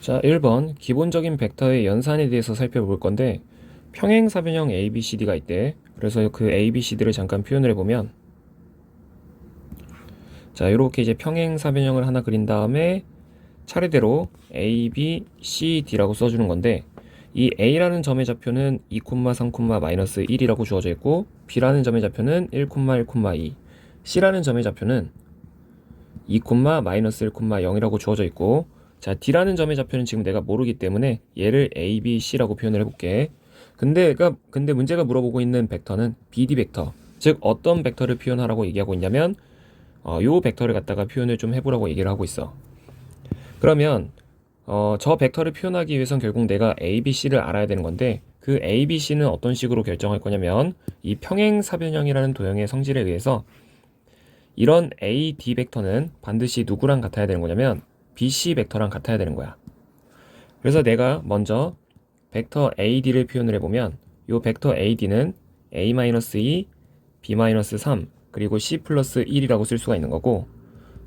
자, 1번 기본적인 벡터의 연산에 대해서 살펴볼 건데 평행사변형 ABCD가 있대. 그래서 그 ABCD를 잠깐 표현을 해보면 자, 이렇게 이제 평행사변형을 하나 그린 다음에 차례대로 A, B, C, D라고 써주는 건데 이 A라는 점의 좌표는 2, 3, -1이라고 주어져 있고 B라는 점의 좌표는 1, 1, 2, C라는 점의 좌표는 2, -1,0이라고 주어져 있고 자, D라는 점의 좌표는 지금 내가 모르기 때문에 얘를 A, B, C라고 표현을 해볼게. 근데 문제가 물어보고 있는 벡터는 BD 벡터, 즉 어떤 벡터를 표현하라고 얘기하고 있냐면 요 벡터를 갖다가 표현을 좀 해보라고 얘기를 하고 있어. 그러면 저 벡터를 표현하기 위해선 결국 내가 A, B, C를 알아야 되는 건데 그 A, B, C는 어떤 식으로 결정할 거냐면 이 평행사변형이라는 도형의 성질에 의해서 이런 A, D 벡터는 반드시 누구랑 같아야 되는 거냐면 BC 벡터랑 같아야 되는 거야. 그래서 내가 먼저 벡터 AD를 표현을 해보면 이 벡터 AD는 A-2, B-3 그리고 C 플러스 1이라고 쓸 수가 있는 거고,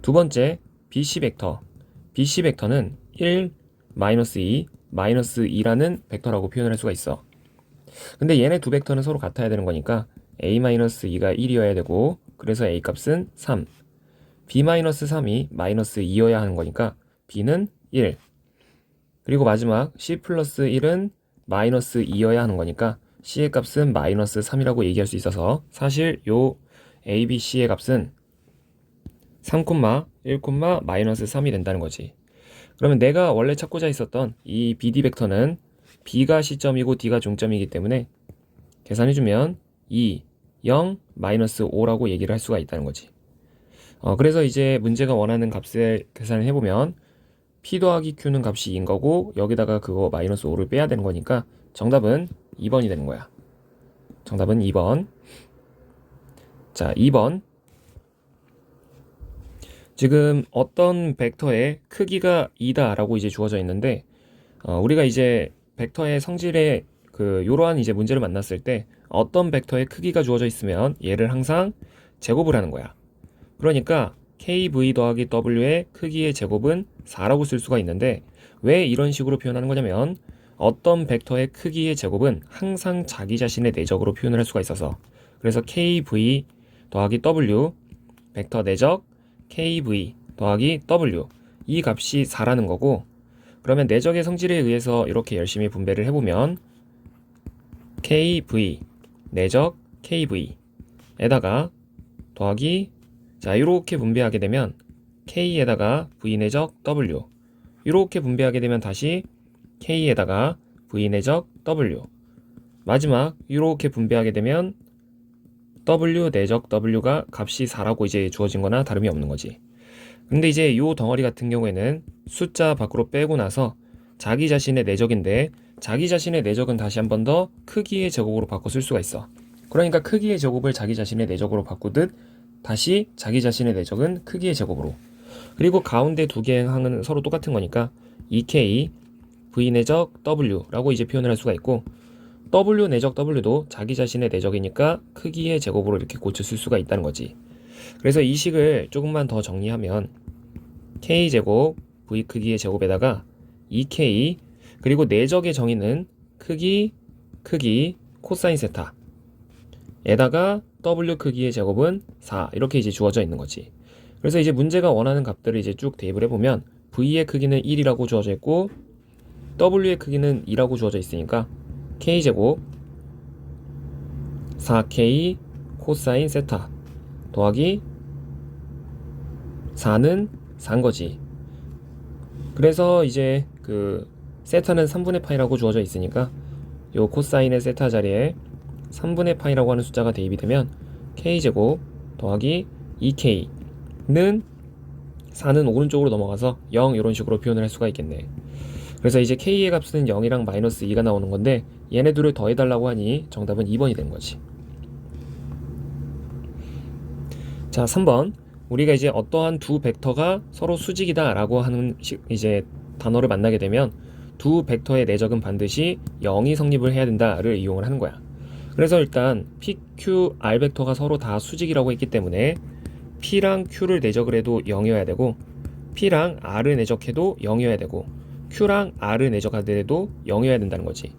두 번째 BC 벡터는 1, -2, -2라는 벡터라고 표현을 할 수가 있어. 근데 얘네 두 벡터는 서로 같아야 되는 거니까 A-2가 1이어야 되고, 그래서 A 값은 3, B-3이 -2여야 하는 거니까 B는 1, 그리고 마지막 C 플러스 1은 -2여야 하는 거니까 C의 값은 -3이라고 얘기할 수 있어서 사실 요 A, B, C의 값은 3, 1, -3이 된다는 거지. 그러면 내가 원래 찾고자 했었던 이 BD 벡터는 B가 시점이고 D가 중점이기 때문에 계산해주면 2, 0, -5라고 얘기를 할 수가 있다는 거지. 그래서 이제 문제가 원하는 값을 계산을 해보면 P 더하기 Q는 값이 2인 거고 여기다가 그거 -5를 빼야 되는 거니까 정답은 2번이 되는 거야. 정답은 2번. 자, 2번. 지금 어떤 벡터의 크기가 2다 라고 이제 주어져 있는데 우리가 이제 벡터의 성질에 요러한 이제 문제를 만났을 때 어떤 벡터의 크기가 주어져 있으면 얘를 항상 제곱을 하는 거야. 그러니까 KV 더하기 W의 크기의 제곱은 4라고 쓸 수가 있는데 왜 이런 식으로 표현하는 거냐면 어떤 벡터의 크기의 제곱은 항상 자기 자신의 내적으로 표현을 할 수가 있어서, 그래서 KV 더하기 W 벡터 내적 KV 더하기 W 이 값이 4라는 거고, 그러면 내적의 성질에 의해서 이렇게 열심히 분배를 해보면 KV 내적 KV에다가 더하기, 자, 이렇게 분배하게 되면 K에다가 V 내적 W, 이렇게 분배하게 되면 다시 K에다가 V 내적 W, 마지막 이렇게 분배하게 되면 W 내적 W가 값이 4라고 이제 주어진 거나 다름이 없는 거지. 근데 이제 이 덩어리 같은 경우에는 숫자 밖으로 빼고 나서 자기 자신의 내적인데 자기 자신의 내적은 다시 한 번 더 크기의 제곱으로 바꿔 쓸 수가 있어. 그러니까 크기의 제곱을 자기 자신의 내적으로 바꾸듯 다시 자기 자신의 내적은 크기의 제곱으로, 그리고 가운데 두 개의 항은 서로 똑같은 거니까 EK V 내적 W라고 이제 표현을 할 수가 있고, W 내적 W도 자기 자신의 내적이니까 크기의 제곱으로 이렇게 고쳐 쓸 수가 있다는 거지. 그래서 이 식을 조금만 더 정리하면 K제곱 V 크기의 제곱에다가 EK 그리고 내적의 정의는 크기 코사인 세타 에다가 W 크기의 제곱은 4 이렇게 이제 주어져 있는 거지. 그래서 이제 문제가 원하는 값들을 이제 쭉 대입을 해보면 V의 크기는 1이라고 주어져 있고 W의 크기는 2라고 주어져 있으니까 K제곱 4K 코사인 세타 더하기 4는 4인 거지. 그래서 이제 세타는 3분의 파이라고 주어져 있으니까 요 코사인의 세타 자리에 3분의 파이라고 하는 숫자가 대입이 되면 K제곱 더하기 2K는 4는 오른쪽으로 넘어가서 0 이런 식으로 표현을 할 수가 있겠네. 그래서 이제 K의 값은 0이랑 -2가 나오는 건데 얘네 둘을 더해달라고 하니 정답은 2번이 되는 거지. 자, 3번. 우리가 이제 어떠한 두 벡터가 서로 수직이다 라고 하는 이제 단어를 만나게 되면 두 벡터의 내적은 반드시 0이 성립을 해야 된다를 이용을 하는 거야. 그래서 일단 PQR 벡터가 서로 다 수직이라고 했기 때문에 P랑 Q를 내적을 해도 0이어야 되고 P랑 R을 내적해도 0이어야 되고 Q랑 R을 내적하더라도 0이어야 된다는 거지.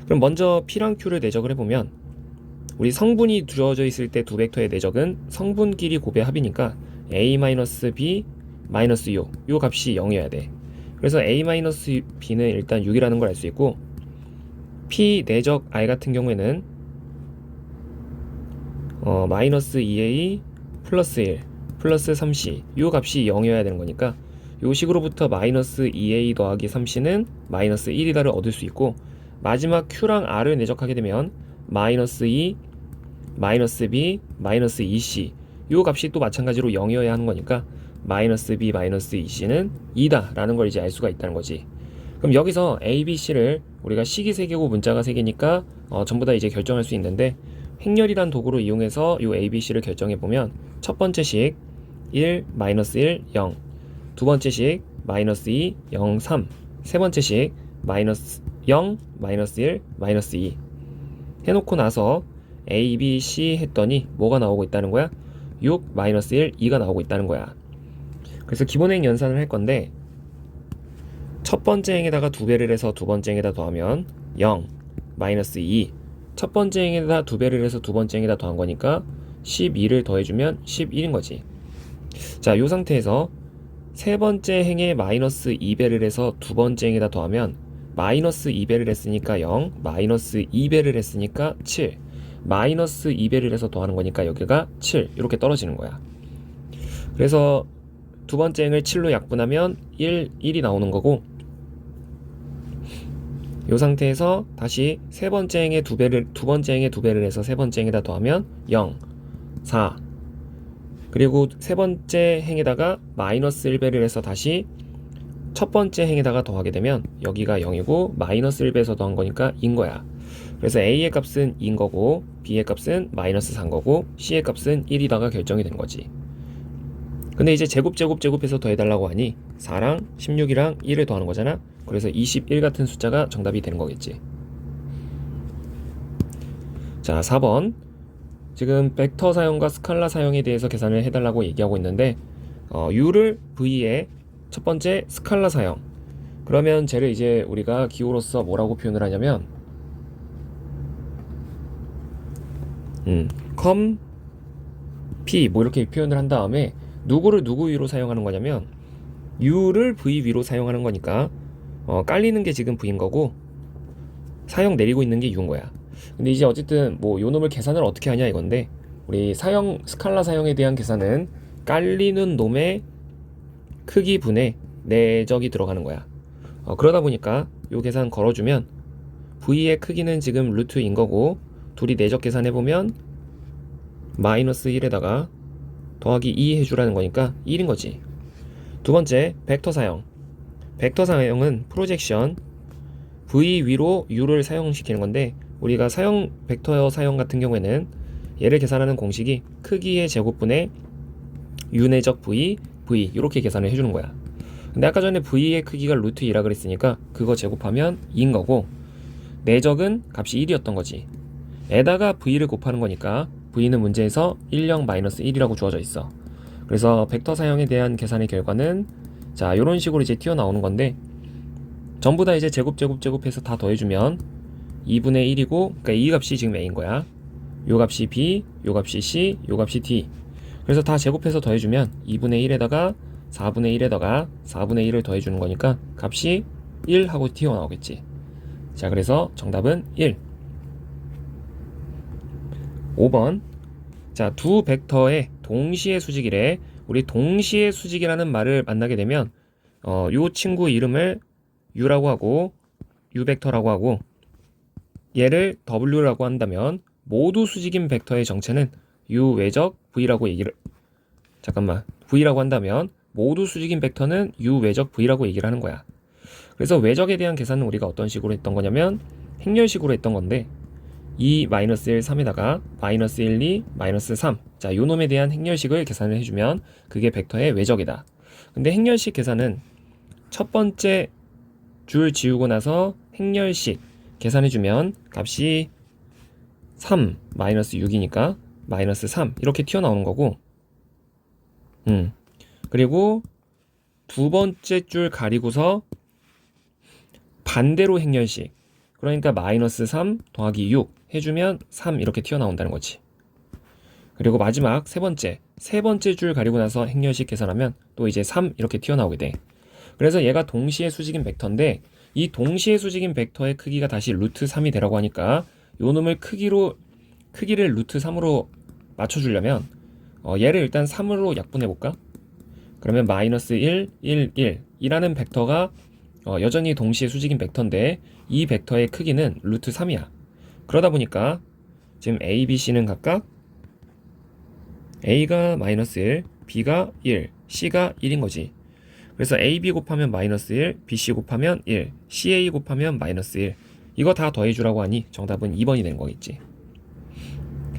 그럼 먼저 P랑 Q를 내적을 해보면 우리 성분이 주어져 있을 때 두 벡터의 내적은 성분끼리 곱의 합이니까 A-B 요 값이 0이어야 돼. 그래서 A-B는 일단 6이라는 걸 알 수 있고 P 내적 R 같은 경우에는 마이너스 2A 플러스 1 플러스 3C 요 값이 0이어야 되는 거니까 요 식으로부터 마이너스 2A 더하기 3C는 마이너스 1이다를 얻을 수 있고 마지막 Q랑 R을 내적하게 되면 마이너스 2 마이너스 B 마이너스 2C 요 값이 또 마찬가지로 0이어야 하는 거니까 마이너스 B 마이너스 2C는 2다 라는 걸 이제 알 수가 있다는 거지. 그럼 여기서 A, B, C를 우리가 식이 3개고 문자가 3개니까 전부 다 이제 결정할 수 있는데 행렬이란 도구를 이용해서 요 A, B, C를 결정해 보면 첫 번째 식 1, 마이너스 1, 0 두 번째 식 마이너스 2, 0, 3 세 번째 식 마이너스 0, 마이너스 1, 마이너스 2 해놓고 나서 A, B, C 했더니 뭐가 나오고 있다는 거야? 6, 마이너스 1, 2가 나오고 있다는 거야. 그래서 기본행 연산을 할 건데 첫 번째 행에다가 2배를 해서 두 번째 행에다 더하면 0, 마이너스 2 첫 번째 행에다 2배를 해서 두 번째 행에다 더한 거니까 12를 더해주면 11인 거지. 자, 이 상태에서 세 번째 행에 마이너스 2배를 해서 두 번째 행에다 더하면 마이너스 2배를 했으니까 0, 마이너스 2배를 했으니까 7 마이너스 2배를 해서 더하는 거니까 여기가 7 이렇게 떨어지는 거야. 그래서 두 번째 행을 7로 약분하면 1이 나오는 거고 이 상태에서 다시 세 번째 행에 두 번째 행에 2배를 해서 세 번째 행에다 더하면 0, 4 그리고 세 번째 행에다가 마이너스 1배를 해서 다시 첫 번째 행에다가 더하게 되면 여기가 0이고 마이너스 1배에서 더한 거니까 2인 거야. 그래서 A의 값은 2인 거고 B의 값은 마이너스 4인 거고 C의 값은 1이다가 결정이 된 거지. 근데 이제 제곱해서 더해달라고 하니 4랑 16이랑 1을 더하는 거잖아. 그래서 21 같은 숫자가 정답이 되는 거겠지. 자, 4번 지금 벡터 사용과 스칼라 사용에 대해서 계산을 해달라고 얘기하고 있는데 U를 V의 첫 번째 스칼라 사용 그러면 쟤를 이제 우리가 기호로서 뭐라고 표현을 하냐면 컴 P 뭐 이렇게 표현을 한 다음에 누구를 누구 위로 사용하는 거냐면 U를 V 위로 사용하는 거니까 깔리는 게 지금 V인 거고 사용 내리고 있는 게 U인 거야. 근데 이제 어쨌든 뭐 요 놈을 계산을 어떻게 하냐 이건데 우리 스칼라 사용에 대한 계산은 깔리는 놈의 크기 분의 내적이 들어가는 거야. 그러다 보니까 요 계산 걸어주면 V의 크기는 지금 루트인 거고 둘이 내적 계산해보면 마이너스 1에다가 더하기 2 해주라는 거니까 1인 거지. 두 번째 벡터 사용. 벡터 사용은 프로젝션 V 위로 U를 사용시키는 건데 우리가 벡터 사용 같은 경우에는 얘를 계산하는 공식이 크기의 제곱분의 U 내적 V 이렇게 계산을 해주는 거야. 근데 아까 전에 V의 크기가 루트 2라 그랬으니까 그거 제곱하면 2인 거고 내적은 값이 1이었던 거지. 에다가 V를 곱하는 거니까 V는 문제에서 10-1이라고 주어져 있어. 그래서 벡터 사용에 대한 계산의 결과는 자 요런 식으로 이제 튀어나오는 건데 전부 다 이제 제곱해서 다 더해주면 2분의 1이고 그러니까 이 값이 지금 A인 거야. 요 값이 B, 요 값이 C, 요 값이 D. 그래서 다 제곱해서 더해주면 2분의 1에다가 4분의 1에다가 4분의 1을 더해주는 거니까 값이 1 하고 튀어나오겠지. 자, 그래서 정답은 1. 5번. 자, 두 벡터의 동시에 수직이래. 우리 동시에 수직이라는 말을 만나게 되면 요 친구 이름을 U라고 하고 U 벡터라고 하고 얘를 W라고 한다면 모두 수직인 벡터의 정체는 U 외적 V라고 V라고 한다면 모두 수직인 벡터는 U 외적 V라고 얘기를 하는 거야. 그래서 외적에 대한 계산은 우리가 어떤 식으로 했던 거냐면 행렬식으로 했던 건데 2, 마이너스 1, 3에다가 마이너스 1, 2, 마이너스 3 자, 요 놈에 대한 행렬식을 계산을 해주면 그게 벡터의 외적이다. 근데 행렬식 계산은 첫 번째 줄 지우고 나서 행렬식 계산해주면 값이 3, 마이너스 6이니까 마이너스 3 이렇게 튀어나오는 거고 그리고 두 번째 줄 가리고서 반대로 행렬식. 그러니까 마이너스 3 더하기 6 해주면 3 이렇게 튀어나온다는 거지. 그리고 마지막 세 번째 줄 가리고 나서 행렬식 계산하면 또 이제 3 이렇게 튀어나오게 돼. 그래서 얘가 동시에 수직인 벡터인데 이 동시에 수직인 벡터의 크기가 다시 루트 3이 되라고 하니까 요 놈을 크기를 루트 3으로 맞춰주려면 얘를 일단 3으로 약분해볼까? 그러면 마이너스 1, 1, 1 이라는 벡터가 여전히 동시에 수직인 벡터인데 이 벡터의 크기는 루트 3이야. 그러다 보니까 지금 A, B, C는 각각 A가 마이너스 1, B가 1, C가 1인 거지. 그래서 AB 곱하면 마이너스 1, BC 곱하면 1, CA 곱하면 마이너스 1. 이거 다 더해주라고 하니 정답은 2번이 되는 거겠지.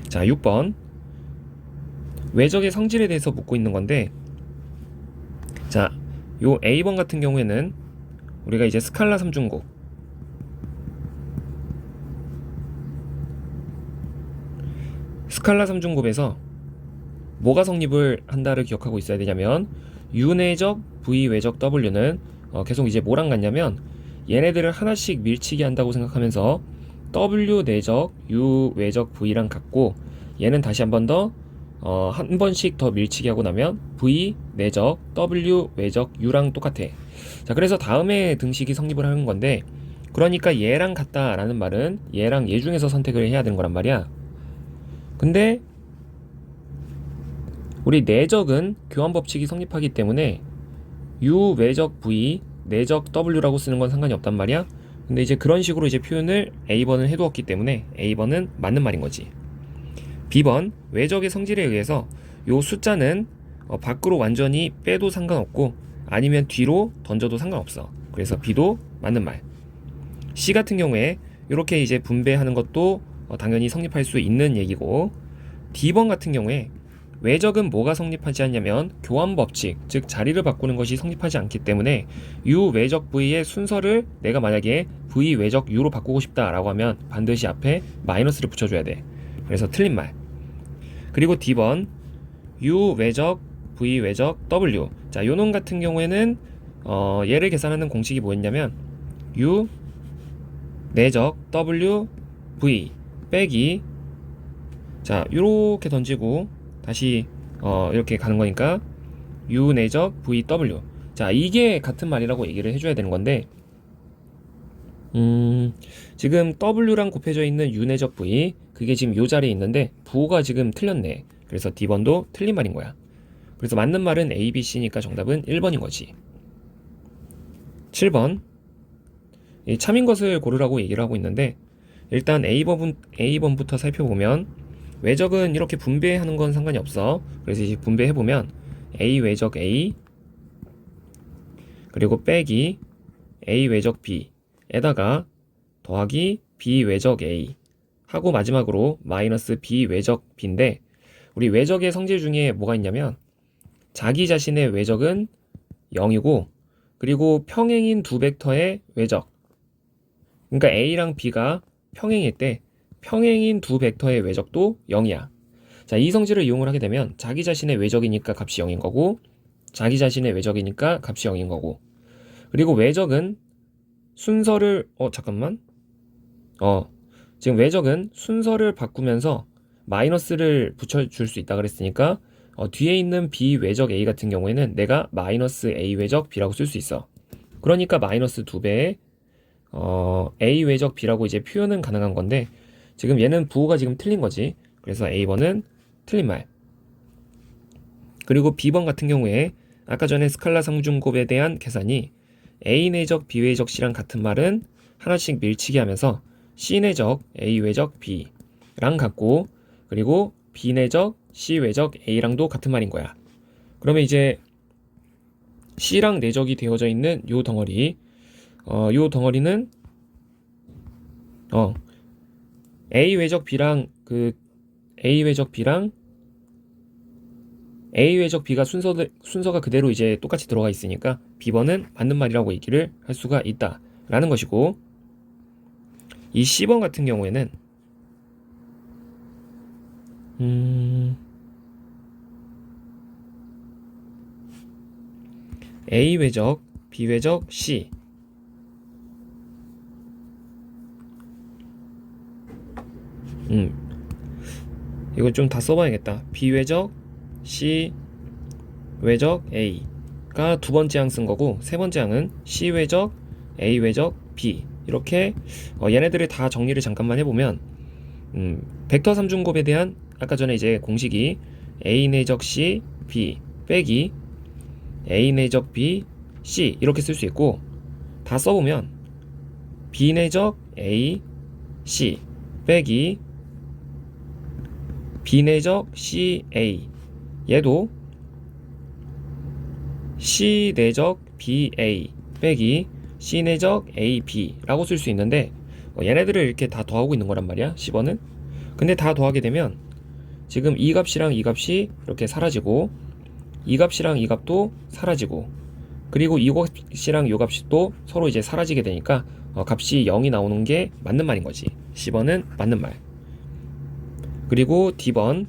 자, 6번. 외적의 성질에 대해서 묻고 있는 건데, 자, 요 A번 같은 경우에는 우리가 이제 스칼라 3중곱, 스칼라 3중곱에서 뭐가 성립을 한다를 기억하고 있어야 되냐면 U내적 V외적 W는 계속 이제 뭐랑 같냐면 얘네들을 하나씩 밀치기 한다고 생각하면서 W내적 U외적 V랑 같고 얘는 다시 한 번 더 한 번씩 더 밀치기 하고 나면 V내적 W외적 U랑 똑같아. 자, 그래서 다음에 등식이 성립을 하는 건데 그러니까 얘랑 같다라는 말은 얘랑 얘 중에서 선택을 해야 되는 거란 말이야. 근데 우리 내적은 교환 법칙이 성립하기 때문에 U 외적 V, 내적 W라고 쓰는 건 상관이 없단 말이야. 근데 이제 그런 식으로 이제 표현을 A번은 해두었기 때문에 A번은 맞는 말인 거지. B번, 외적의 성질에 의해서 요 숫자는 밖으로 완전히 빼도 상관없고 아니면 뒤로 던져도 상관없어. 그래서 B도 맞는 말. C 같은 경우에 이렇게 이제 분배하는 것도 당연히 성립할 수 있는 얘기고 D번 같은 경우에 외적은 뭐가 성립하지 않냐면 교환 법칙, 즉 자리를 바꾸는 것이 성립하지 않기 때문에 U 외적 V의 순서를 내가 만약에 V 외적 U로 바꾸고 싶다라고 하면 반드시 앞에 마이너스를 붙여줘야 돼. 그래서 틀린 말. 그리고 D번 U 외적 V 외적 W. 자, 요놈 같은 경우에는 얘를 계산하는 공식이 뭐였냐면 U 내적 W V 빼기, 자 요렇게 던지고 다시 이렇게 가는 거니까 U 내적 VW. 자, 이게 같은 말이라고 얘기를 해줘야 되는 건데 지금 W랑 곱해져 있는 U 내적 V 그게 지금 요 자리에 있는데 부호가 지금 틀렸네. 그래서 D번도 틀린 말인 거야. 그래서 맞는 말은 A, B, C니까 정답은 1번인 거지. 7번. 참인 것을 고르라고 얘기를 하고 있는데 일단 A번부터 살펴보면 외적은 이렇게 분배하는 건 상관이 없어. 그래서 이제 분배해보면 A 외적 A 그리고 빼기 A 외적 B에다가 더하기 B 외적 A 하고 마지막으로 마이너스 B 외적 B인데 우리 외적의 성질 중에 뭐가 있냐면 자기 자신의 외적은 0이고 그리고 평행인 두 벡터의 외적, 그러니까 A랑 B가 평행일 때 평행인 두 벡터의 외적도 0이야. 자, 이 성질을 이용을 하게 되면 자기 자신의 외적이니까 값이 0인 거고 자기 자신의 외적이니까 값이 0인 거고 그리고 외적은 순서를 지금 외적은 순서를 바꾸면서 마이너스를 붙여줄 수 있다 그랬으니까 뒤에 있는 B 외적 A 같은 경우에는 내가 마이너스 A 외적 B라고 쓸 수 있어. 그러니까 마이너스 2배의 A 외적 B라고 이제 표현은 가능한 건데 지금 얘는 부호가 지금 틀린 거지. 그래서 A번은 틀린 말. 그리고 B번 같은 경우에 아까 전에 스칼라 상중곱에 대한 계산이 A 내적 B 외적 C랑 같은 말은 하나씩 밀치기 하면서 C 내적 A 외적 B랑 같고 그리고 B 내적 C 외적 A랑도 같은 말인 거야. 그러면 이제 C랑 내적이 되어져 있는 요 덩어리, 요 덩어리는 A 외적 B랑 A 외적 B랑 A 외적 B가 순서가 그대로 이제 똑같이 들어가 있으니까 B번은 맞는 말이라고 얘기를 할 수가 있다라는 것이고 이 C번 같은 경우에는 A 외적, B 외적, C 이거 좀 다 써봐야겠다. B 외적 C 외적 A가 두 번째 항 쓴 거고, 세 번째 항은 C 외적 A 외적 B. 이렇게 얘네들을 다 정리를 잠깐만 해보면 벡터 3중곱에 대한 아까 전에 이제 공식이 A 내적 C B 빼기 A 내적 B C 이렇게 쓸 수 있고, 다 써보면 B 내적 A C 빼기 B 내적 C A, 얘도 C 내적 B A 빼기 C 내적 A B 라고 쓸 수 있는데, 얘네들을 이렇게 다 더하고 있는 거란 말이야 10번은. 근데 다 더하게 되면 지금 이 값이랑 이 값이 이렇게 사라지고, 이 값이랑 이 값도 사라지고, 그리고 이 값이랑 이 값이 또 서로 이제 사라지게 되니까 값이 0이 나오는 게 맞는 말인 거지. 10번은 맞는 말. 그리고 D번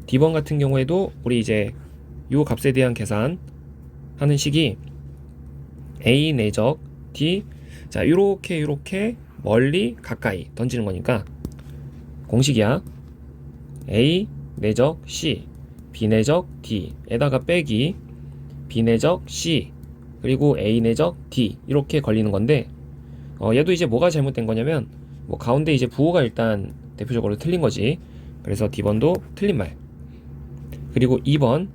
같은 경우에도 우리 이제 요 값에 대한 계산 하는 식이 A 내적 D, 자 요렇게 멀리 가까이 던지는 거니까 공식이야. A 내적 C B 내적 D 에다가 빼기 B 내적 C 그리고 A 내적 D 이렇게 걸리는 건데, 얘도 이제 뭐가 잘못된 거냐면 뭐 가운데 이제 부호가 일단 대표적으로 틀린 거지. 그래서 D번도 틀린 말. 그리고 2번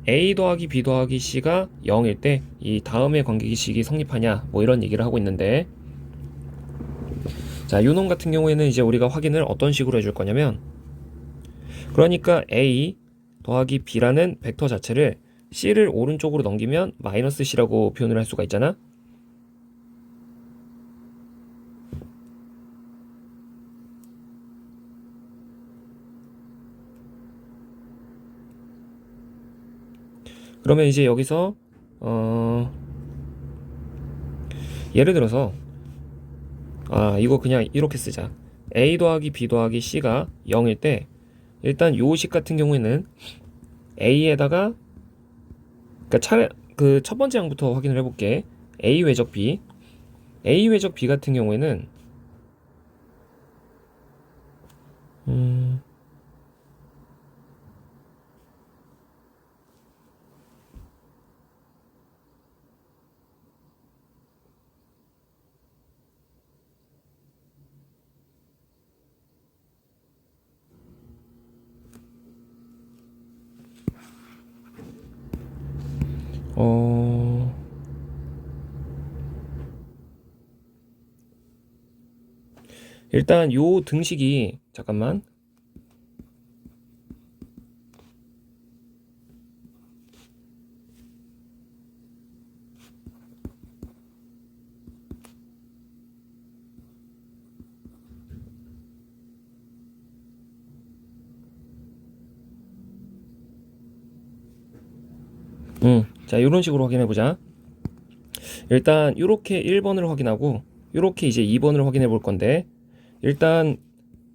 A 더하기 B 더하기 C가 0일 때 이 다음의 관계식이 성립하냐 뭐 이런 얘기를 하고 있는데, 자 요놈 같은 경우에는 이제 우리가 확인을 어떤 식으로 해줄 거냐면, 그러니까 A 더하기 B라는 벡터 자체를 C를 오른쪽으로 넘기면 마이너스 C라고 표현을 할 수가 있잖아. 그러면 이제 여기서 예를 들어서 이거 그냥 이렇게 쓰자. A 더하기 B 더하기 C가 0일 때 일단 요 식 같은 경우에는 A에다가 그 첫 번째 항부터 확인을 해볼게. A 외적 B 같은 경우에는 일단 요 등식이 잠깐만. 자 요런 식으로 확인해 보자. 일단 요렇게 1번을 확인하고 요렇게 이제 2번을 확인해 볼 건데, 일단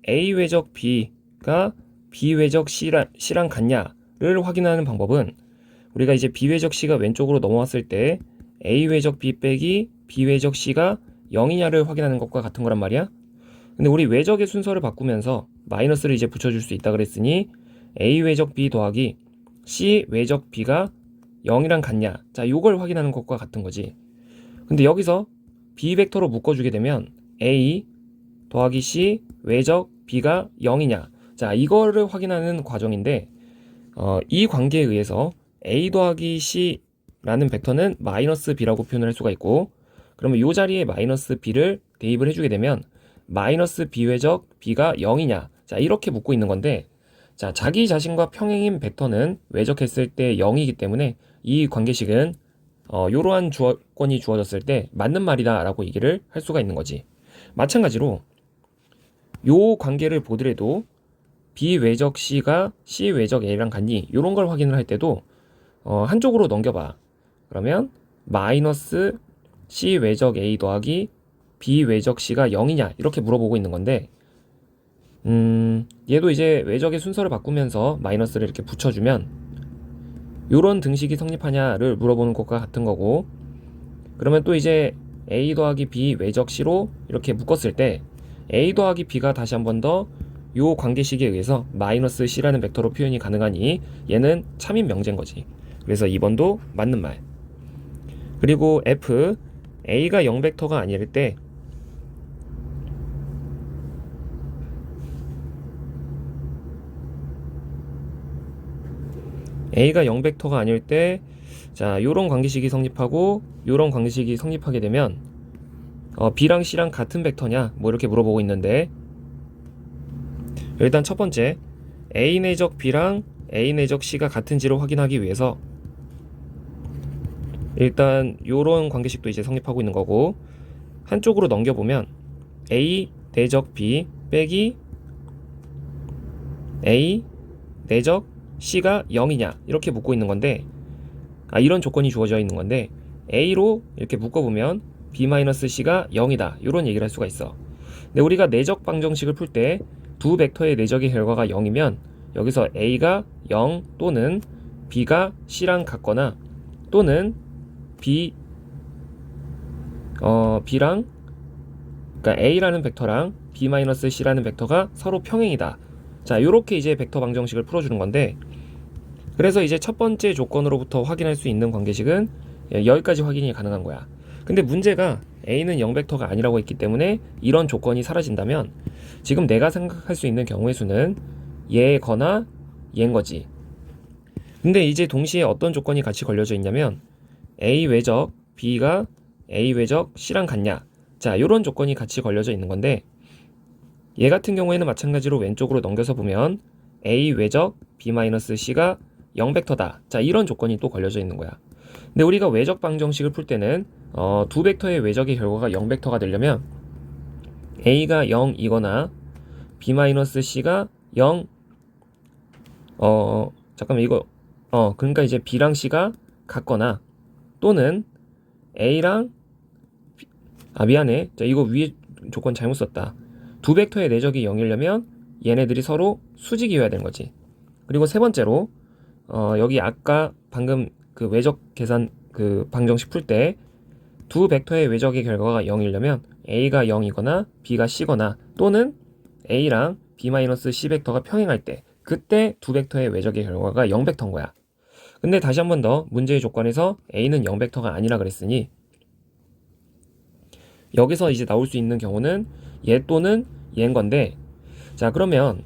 A 외적 B가 B 외적 C랑 같냐를 확인하는 방법은, 우리가 이제 B 외적 C가 왼쪽으로 넘어왔을 때 A 외적 B 빼기 B 외적 C가 0이냐를 확인하는 것과 같은 거란 말이야. 근데 우리 외적의 순서를 바꾸면서 마이너스를 이제 붙여줄 수 있다 그랬으니 A 외적 B 더하기 C 외적 B가 0이랑 같냐, 자 요걸 확인하는 것과 같은 거지. 근데 여기서 B 벡터로 묶어주게 되면 A 더하기 C 외적 B가 0이냐, 자 이거를 확인하는 과정인데, 이 관계에 의해서 A 더하기 C라는 벡터는 마이너스 B라고 표현을 할 수가 있고, 그러면 이 자리에 마이너스 B를 대입을 해주게 되면 마이너스 B 외적 B가 0이냐, 자 이렇게 묻고 있는 건데, 자 자기 자신과 평행인 벡터는 외적했을 때 0이기 때문에 이 관계식은 이러한 조건이 주어졌을 때 맞는 말이다 라고 얘기를 할 수가 있는 거지. 마찬가지로 요 관계를 보더라도 B 외적 C가 C 외적 A랑 같니, 요런 걸 확인을 할 때도 한쪽으로 넘겨봐. 그러면 마이너스 C 외적 A 더하기 B 외적 C가 0이냐 이렇게 물어보고 있는 건데, 얘도 이제 외적의 순서를 바꾸면서 마이너스를 이렇게 붙여주면 요런 등식이 성립하냐를 물어보는 것과 같은 거고, 그러면 또 이제 A 더하기 B 외적 C로 이렇게 묶었을 때 A 더하기 B가 다시 한 번 더 요 관계식에 의해서 마이너스 c라는 벡터로 표현이 가능하니 얘는 참인 명제인 거지. 그래서 2번도 맞는 말. 그리고 F, A가 0벡터가 아닐 때 A가 0벡터가 아닐 때, 자, 요런 관계식이 성립하고 요런 관계식이 성립하게 되면 B랑 C랑 같은 벡터냐? 뭐 이렇게 물어보고 있는데, 일단 첫 번째, A 내적 B랑 A 내적 C가 같은지를 확인하기 위해서 일단 요런 관계식도 이제 성립하고 있는 거고, 한쪽으로 넘겨보면 A 내적 B 빼기 A 내적 C가 0이냐 이렇게 묻고 있는 건데, 이런 조건이 주어져 있는 건데, A로 이렇게 묶어보면 B-C가 0이다 이런 얘기를 할 수가 있어. 근데 우리가 내적 방정식을 풀 때 두 벡터의 내적의 결과가 0이면 여기서 A가 0 또는 B가 C랑 같거나 또는 B랑 그러니까 A라는 벡터랑 B-C라는 벡터가 서로 평행이다. 자, 요렇게 이제 벡터 방정식을 풀어주는 건데, 그래서 이제 첫 번째 조건으로부터 확인할 수 있는 관계식은 여기까지 확인이 가능한 거야. 근데 문제가 A는 0벡터가 아니라고 했기 때문에 이런 조건이 사라진다면 지금 내가 생각할 수 있는 경우의 수는 얘거나 얘인 거지. 근데 이제 동시에 어떤 조건이 같이 걸려져 있냐면 A 외적 B가 A 외적 C랑 같냐. 자, 요런 조건이 같이 걸려져 있는 건데, 얘 같은 경우에는 마찬가지로 왼쪽으로 넘겨서 보면 A 외적 B-C가 0벡터다. 자, 이런 조건이 또 걸려져 있는 거야. 근데 우리가 외적 방정식을 풀 때는 두 벡터의 외적의 결과가 0벡터가 되려면 A가 0이거나 B-C가 0 잠깐만 이거 그러니까 이제 B랑 C가 같거나 또는 A랑 미안해. 자, 이거 위에 조건 잘못 썼다. 두 벡터의 내적이 0이려면 얘네들이 서로 수직이어야 되는 거지. 그리고 세 번째로 여기 아까 방금 그 외적 계산 그 방정식 풀 때 두 벡터의 외적의 결과가 0이려면 A가 0이거나 B가 C거나 또는 A랑 B-C 벡터가 평행할 때 그때 두 벡터의 외적의 결과가 0벡터인 거야. 근데 다시 한 번 더 문제의 조건에서 A는 0벡터가 아니라 그랬으니 여기서 이제 나올 수 있는 경우는 얘 또는 얘인 건데, 자, 그러면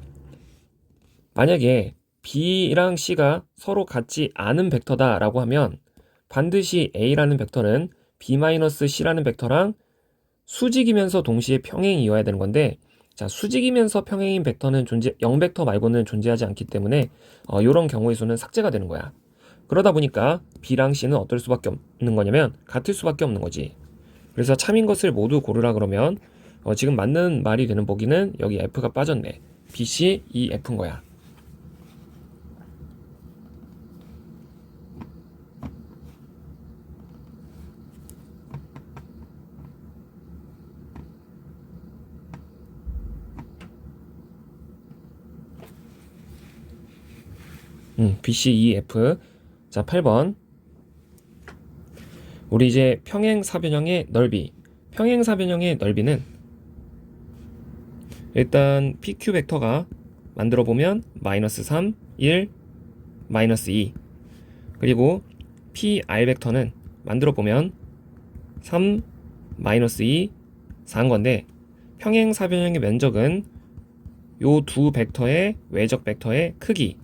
만약에 B랑 C가 서로 같지 않은 벡터다라고 하면 반드시 A라는 벡터는 B-C라는 벡터랑 수직이면서 동시에 평행이어야 되는 건데, 자, 수직이면서 평행인 벡터는 0벡터 말고는 존재하지 않기 때문에 이런 경우의 수는 삭제가 되는 거야. 그러다 보니까 B랑 C는 어떨 수밖에 없는 거냐면 같을 수밖에 없는 거지. 그래서 참인 것을 모두 고르라 그러면 지금 맞는 말이 되는 보기는 여기 F가 빠졌네. B, C, E, F인 거야. B, C, E, F. 자, 8번. 우리 이제 평행사변형의 넓이. 평행사변형의 넓이는 일단 PQ 벡터가 만들어 보면 -3, 1, -2. 그리고 PR 벡터는 만들어 보면 3, -2, 4인 건데, 평행사변형의 면적은 요 두 벡터의 외적 벡터의 크기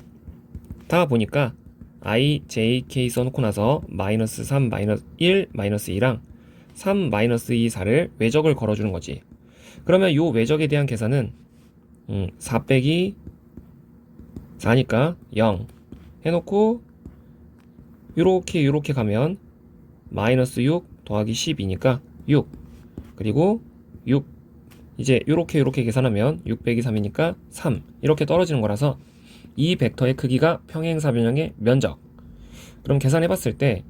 다 보니까 I, J, K 써놓고 나서 -3, -1, -2랑 3, -2, 4를 외적을 걸어주는 거지. 그러면 요 외적에 대한 계산은 4 빼기 4니까 0 해놓고 요렇게 가면 -6 더하기 12니까 6, 그리고 6 이제 요렇게 계산하면 6 빼기 3이니까 3 이렇게 떨어지는 거라서 이 벡터의 크기가 평행사변형의 면적. 그럼 계산해봤을 때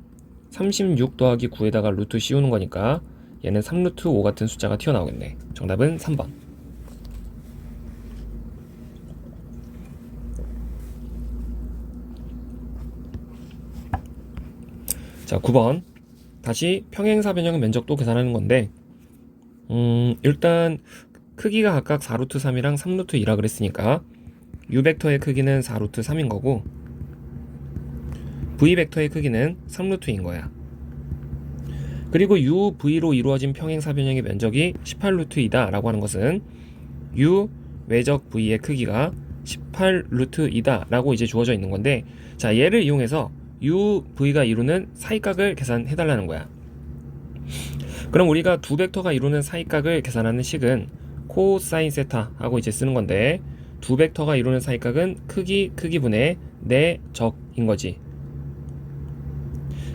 36 더하기 9에다가 루트 씌우는 거니까 얘는 3루트 5 같은 숫자가 튀어나오겠네. 정답은 3번. 자, 9번. 다시 평행사변형의 면적도 계산하는 건데, 일단 크기가 각각 4루트 3이랑 3루트 2라 그랬으니까 u 벡터의 크기는 4루트 3인 거고 v 벡터의 크기는 3루트인 거야. 그리고 u, v로 이루어진 평행사변형의 면적이 18루트 2다 라고 하는 것은 u 외적 v의 크기가 18루트 2다 라고 이제 주어져 있는 건데, 자, 얘를 이용해서 u, v가 이루는 사이각을 계산해 달라는 거야. 그럼 우리가 두 벡터가 이루는 사이각을 계산하는 식은 코사인 세타 하고 이제 쓰는 건데, 두 벡터가 이루는 사이각은 크기분의 내적인 거지.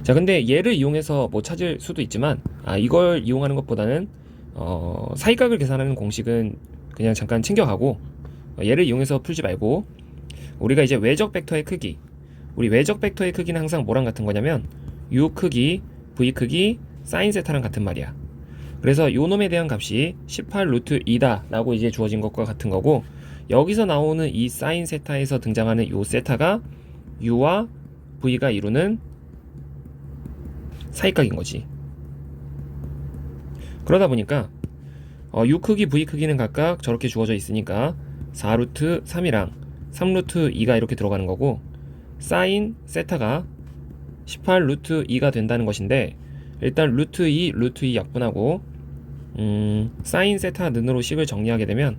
자, 근데 얘를 이용해서 뭐 찾을 수도 있지만, 이걸 이용하는 것보다는 사이각을 계산하는 공식은 그냥 잠깐 챙겨가고, 얘를 이용해서 풀지 말고, 우리가 이제 외적 벡터의 크기, 우리 외적 벡터의 크기는 항상 뭐랑 같은 거냐면 u 크기, v 크기, 사인 세타랑 같은 말이야. 그래서 요 놈에 대한 값이 18루트 2다 라고 이제 주어진 것과 같은 거고, 여기서 나오는 이 사인 세타에서 등장하는 요 세타가 u와 v가 이루는 사이각인 거지. 그러다 보니까 u 크기, v 크기는 각각 저렇게 주어져 있으니까 4루트 3이랑 3루트 2가 이렇게 들어가는 거고, 사인 세타가 18루트 2가 된다는 것인데, 일단 루트 2, 루트 2 약분하고 사인 세타 는으로 식을 정리하게 되면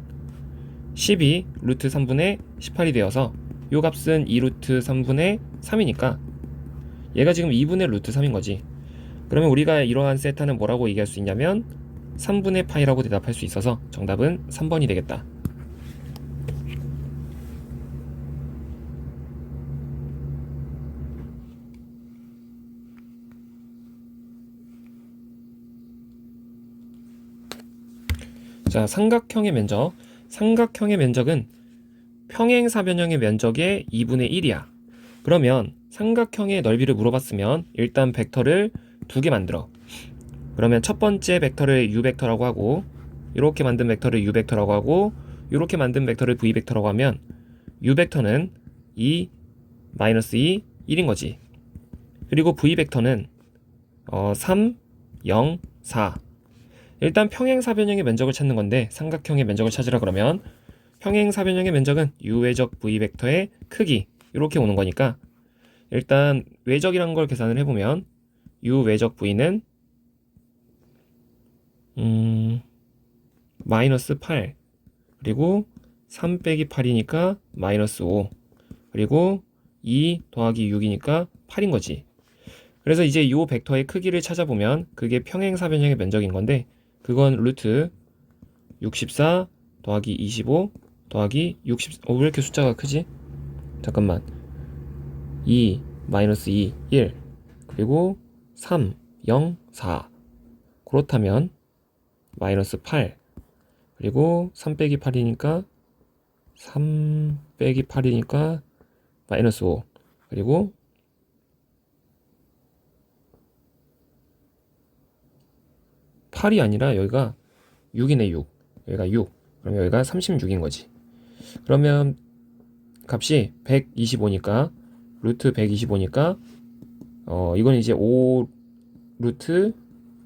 12 루트 3분의 18이 되어서 요 값은 2루트 3분의 3이니까 얘가 지금 2분의 루트 3인 거지. 그러면 우리가 이러한 세타는 뭐라고 얘기할 수 있냐면 3분의 파이라고 대답할 수 있어서 정답은 3번이 되겠다. 자, 삼각형의 면적. 삼각형의 면적은 평행사변형의 면적의 2분의 1이야. 그러면 삼각형의 넓이를 물어봤으면 일단 벡터를 두 개 만들어. 그러면 첫 번째 벡터를 u 벡터라고 하고, 이렇게 만든 벡터를 u 벡터라고 하고, 이렇게 만든 벡터를 v 벡터라고 하면 u 벡터는 2, 마이너스 2, 1인 거지. 그리고 v 벡터는 3, 0, 4. 일단 평행사변형의 면적을 찾는 건데, 삼각형의 면적을 찾으라 그러면 평행사변형의 면적은 u 외적 v 벡터의 크기 이렇게 오는 거니까, 일단 외적이란 걸 계산을 해보면 u 외적 v는 마이너스 8, 그리고 3 빼기 8이니까 마이너스 5, 그리고 2 더하기 6이니까 8인 거지. 그래서 이제 요 벡터의 크기를 찾아보면 그게 평행사변형의 면적인 건데, 그건 루트 64 더하기 25 더하기 60. 왜 이렇게 숫자가 크지? 잠깐만. 2 마이너스 2 1, 그리고 3 0 4. 그렇다면 마이너스 8, 그리고 3 빼기 8이니까 마이너스 5, 그리고 8이 아니라 여기가 6이네. 6. 여기가 6. 그럼 여기가 36인 거지. 그러면 값이 125니까 루트 125니까 이건 이제 5 루트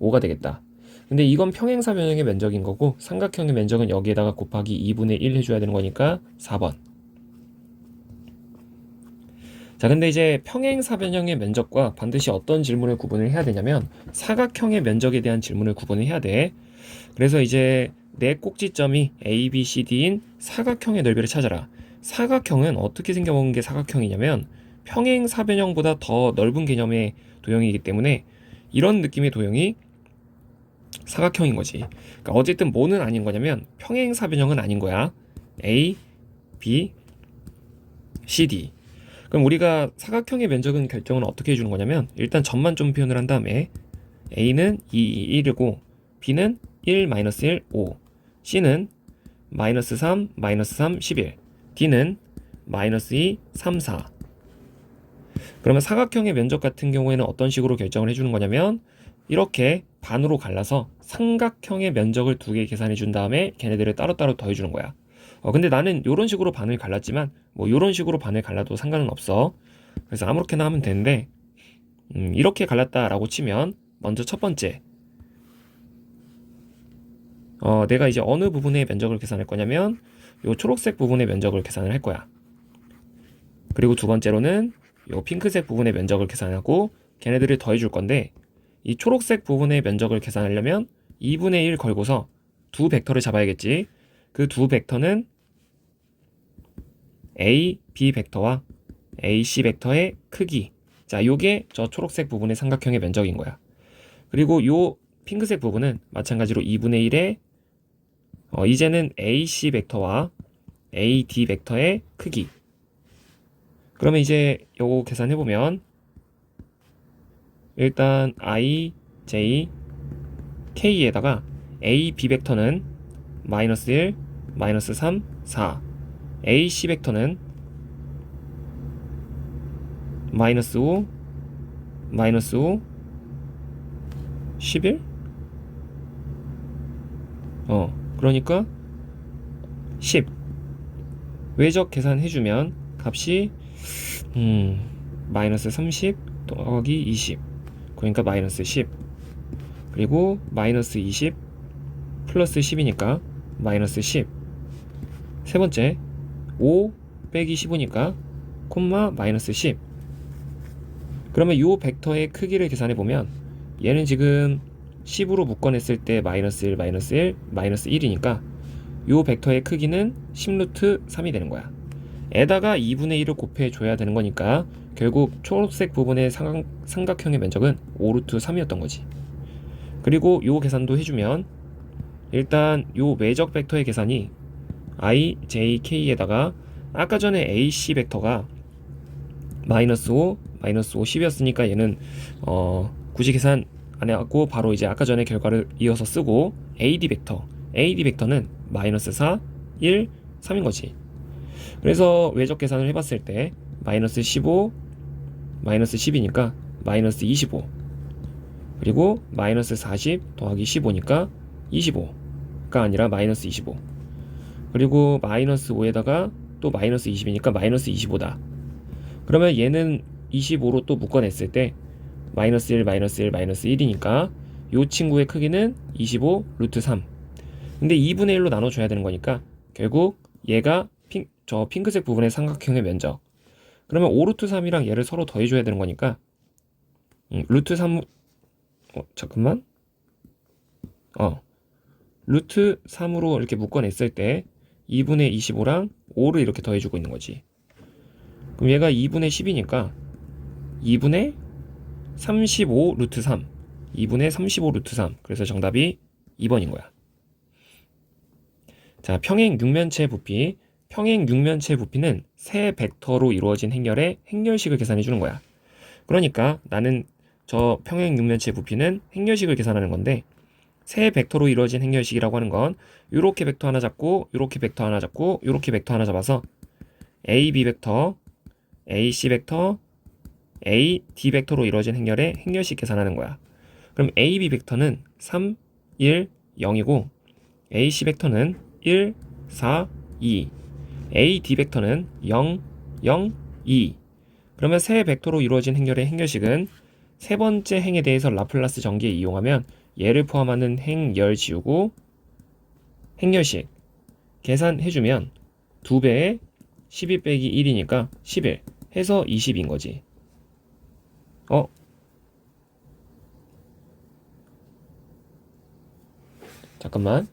5가 되겠다. 근데 이건 평행사변형의 면적인 거고, 삼각형의 면적은 여기에다가 곱하기 2분의 1 해줘야 되는 거니까 4번. 자, 근데 이제 평행사변형의 면적과 반드시 어떤 질문을 구분을 해야 되냐면 사각형의 면적에 대한 질문을 구분을 해야 돼. 그래서 이제 내 꼭지점이 A, B, C, D인 사각형의 넓이를 찾아라. 사각형은 어떻게 생겨먹은 게 사각형이냐면 평행사변형보다 더 넓은 개념의 도형이기 때문에 이런 느낌의 도형이 사각형인 거지. 그러니까 어쨌든 뭐는 아닌 거냐면 평행사변형은 아닌 거야. A, B, C, D. 그럼 우리가 사각형의 면적은 결정은 어떻게 해주는 거냐면, 일단 점만 좀 표현을 한 다음에 A는 2, 1이고 B는 1, 마이너스 1, 5, C는 마이너스 3, 마이너스 3, 11, D는 마이너스 2, 3, 4. 그러면 사각형의 면적 같은 경우에는 어떤 식으로 결정을 해주는 거냐면, 이렇게 반으로 갈라서 삼각형의 면적을 두 개 계산해 준 다음에 걔네들을 따로따로 더해주는 거야. 근데 나는 이런 식으로 반을 갈랐지만 뭐 이런 식으로 반을 갈라도 상관은 없어. 그래서 아무렇게나 하면 되는데, 이렇게 갈랐다라고 치면 먼저 첫 번째 내가 이제 어느 부분의 면적을 계산할 거냐면 요 초록색 부분의 면적을 계산을 할 거야. 그리고 두 번째로는 요 핑크색 부분의 면적을 계산하고 걔네들을 더해줄 건데, 이 초록색 부분의 면적을 계산하려면 2분의 1 걸고서 두 벡터를 잡아야겠지. 그 두 벡터는 A, B 벡터와 A, C 벡터의 크기. 자, 요게 저 초록색 부분의 삼각형의 면적인 거야. 그리고 요 핑크색 부분은 마찬가지로 2분의 1의 이제는 AC 벡터와 AD 벡터의 크기. 그러면 이제 요거 계산해보면 일단 I, J, K에다가 A, B 벡터는 마이너스 1, 마이너스 3, 4. A, C 벡터는 마이너스 5, 마이너스 5, 11? 그러니까 10. 외적 계산해주면 값이 마이너스 30 더하기 20. 그러니까 마이너스 10. 그리고 마이너스 20 플러스 10이니까 마이너스 10. 세 번째 5 빼기 15니까 콤마 마이너스 10. 그러면 이 벡터의 크기를 계산해 보면 얘는 지금 10으로 묶어냈을 때 마이너스 1, 마이너스 1, 마이너스 1이니까 이 벡터의 크기는 10루트 3이 되는 거야. 에다가 2분의 1을 곱해줘야 되는 거니까 결국 초록색 부분의 삼각형의 면적은 5루트 3이었던 거지. 그리고 요 계산도 해주면 일단 요 외적 벡터의 계산이 I, J, K에다가 아까 전에 AC 벡터가 마이너스 5, 마이너스 5, 10이었으니까 얘는 굳이 계산 안 해갖고 바로 이제 아까 전에 결과를 이어서 쓰고 AD 벡터는 마이너스 4, 1, 3인 거지. 그래서 외적 계산을 해봤을 때 마이너스 15, 마이너스 10이니까 마이너스 25. 그리고 마이너스 40 더하기 15니까 25가 아니라 마이너스 25. 그리고 마이너스 5에다가 또 마이너스 20이니까 마이너스 25다. 그러면 얘는 25로 또 묶어냈을 때 마이너스 1, 마이너스 1, 마이너스 1이니까 이 친구의 크기는 25 루트 3. 근데 2분의 1로 나눠줘야 되는 거니까 결국 얘가 저 핑크색 부분의 삼각형의 면적. 그러면 5 루트 3이랑 얘를 서로 더해줘야 되는 거니까 루트 3 잠깐만 루트 3으로 이렇게 묶어냈을 때 2분의 25랑 5를 이렇게 더해주고 있는 거지. 그럼 얘가 2분의 10이니까 2분의 35 루트 3. 2분의 35 루트 3. 그래서 정답이 2번인 거야. 자, 평행 육면체 부피. 평행 육면체 부피는 세 벡터로 이루어진 행렬의 행렬식을 계산해 주는 거야. 그러니까 나는 저 평행 육면체 부피는 행렬식을 계산하는 건데, 세 벡터로 이루어진 행렬식이라고 하는 건 요렇게 벡터 하나 잡고 요렇게 벡터 하나 잡고 요렇게 벡터 하나 잡아서 A, B 벡터, A, C 벡터, A, D 벡터로 이루어진 행렬의 행렬식 계산하는 거야. 그럼 A, B 벡터는 3, 1, 0이고 A, C 벡터는 1, 4, 2, A, D 벡터는 0, 0, 2. 그러면 세 벡터로 이루어진 행렬의 행렬식은 세 번째 행에 대해서 라플라스 전기에 이용하면 얘를 포함하는 행열 지우고 행렬식 계산해주면 2배에 12 빼기 1이니까 11 해서 20인 거지. 잠깐만.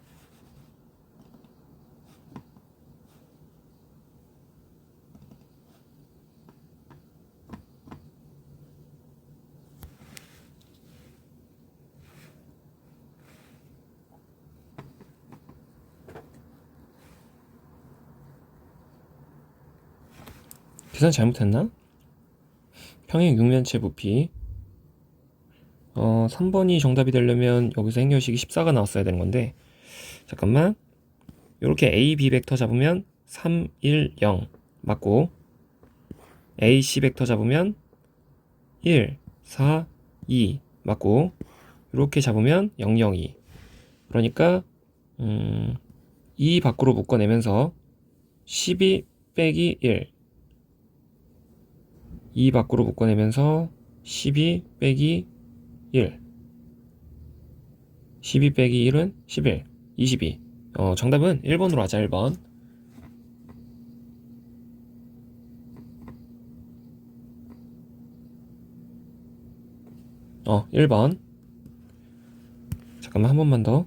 계산 잘못했나? 평행 육면체 부피 3번이 정답이 되려면 여기서 행렬식이 14가 나왔어야 되는 건데, 잠깐만. 이렇게 A, B 벡터 잡으면 3, 1, 0 맞고, A, C 벡터 잡으면 1, 4, 2 맞고, 이렇게 잡으면 0, 0, 2. 그러니까 2 밖으로 묶어내면서 12 빼기 1, 2 밖으로 묶어내면서 12 빼기 1, 12 빼기 1은 11. 22. 정답은 1번으로 하자. 1번. 1번. 잠깐만 한 번만 더.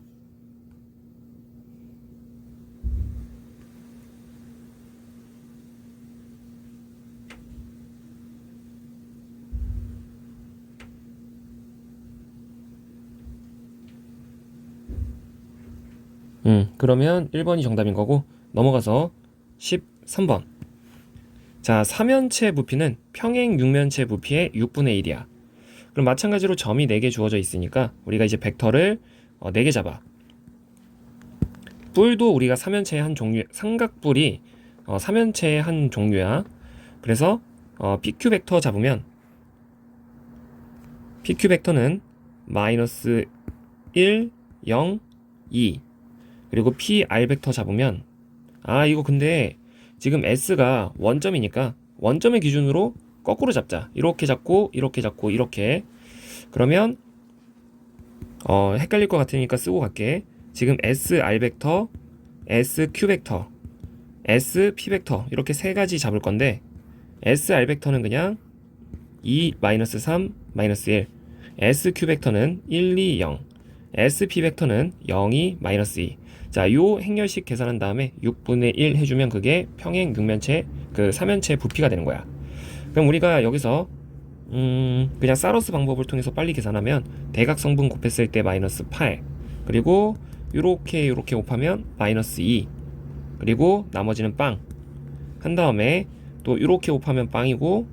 그러면 1번이 정답인 거고 넘어가서 13번. 자, 3면체 부피는 평행 육면체 부피의 6분의 1이야. 그럼 마찬가지로 점이 4개 주어져 있으니까 우리가 이제 벡터를 4개 잡아. 뿔도 우리가 3면체의 한 종류, 삼각뿔이 3면체의 한 종류야. 그래서 PQ 벡터 잡으면 PQ 벡터는 마이너스 1, 0, 2. 그리고 PR 벡터 잡으면 이거 근데 지금 S가 원점이니까 원점의 기준으로 거꾸로 잡자. 이렇게 잡고 이렇게 잡고 이렇게. 그러면 헷갈릴 것 같으니까 쓰고 갈게. 지금 SR 벡터, SQ 벡터, SP 벡터 이렇게 세 가지 잡을 건데 SR 벡터는 그냥 2, 마이너스 3, 마이너스 1. SQ 벡터는 1, 2, 0. SP 벡터는 0, 2, 마이너스 2. 자, 요 행렬식 계산한 다음에 6분의 1 해주면 그게 평행 육면체, 그 3면체 부피가 되는 거야. 그럼 우리가 여기서 그냥 사로스 방법을 통해서 빨리 계산하면 대각성분 곱했을 때 마이너스 8, 그리고 요렇게 곱하면 마이너스 2, 그리고 나머지는 빵 한 다음에 또 요렇게 곱하면 빵이고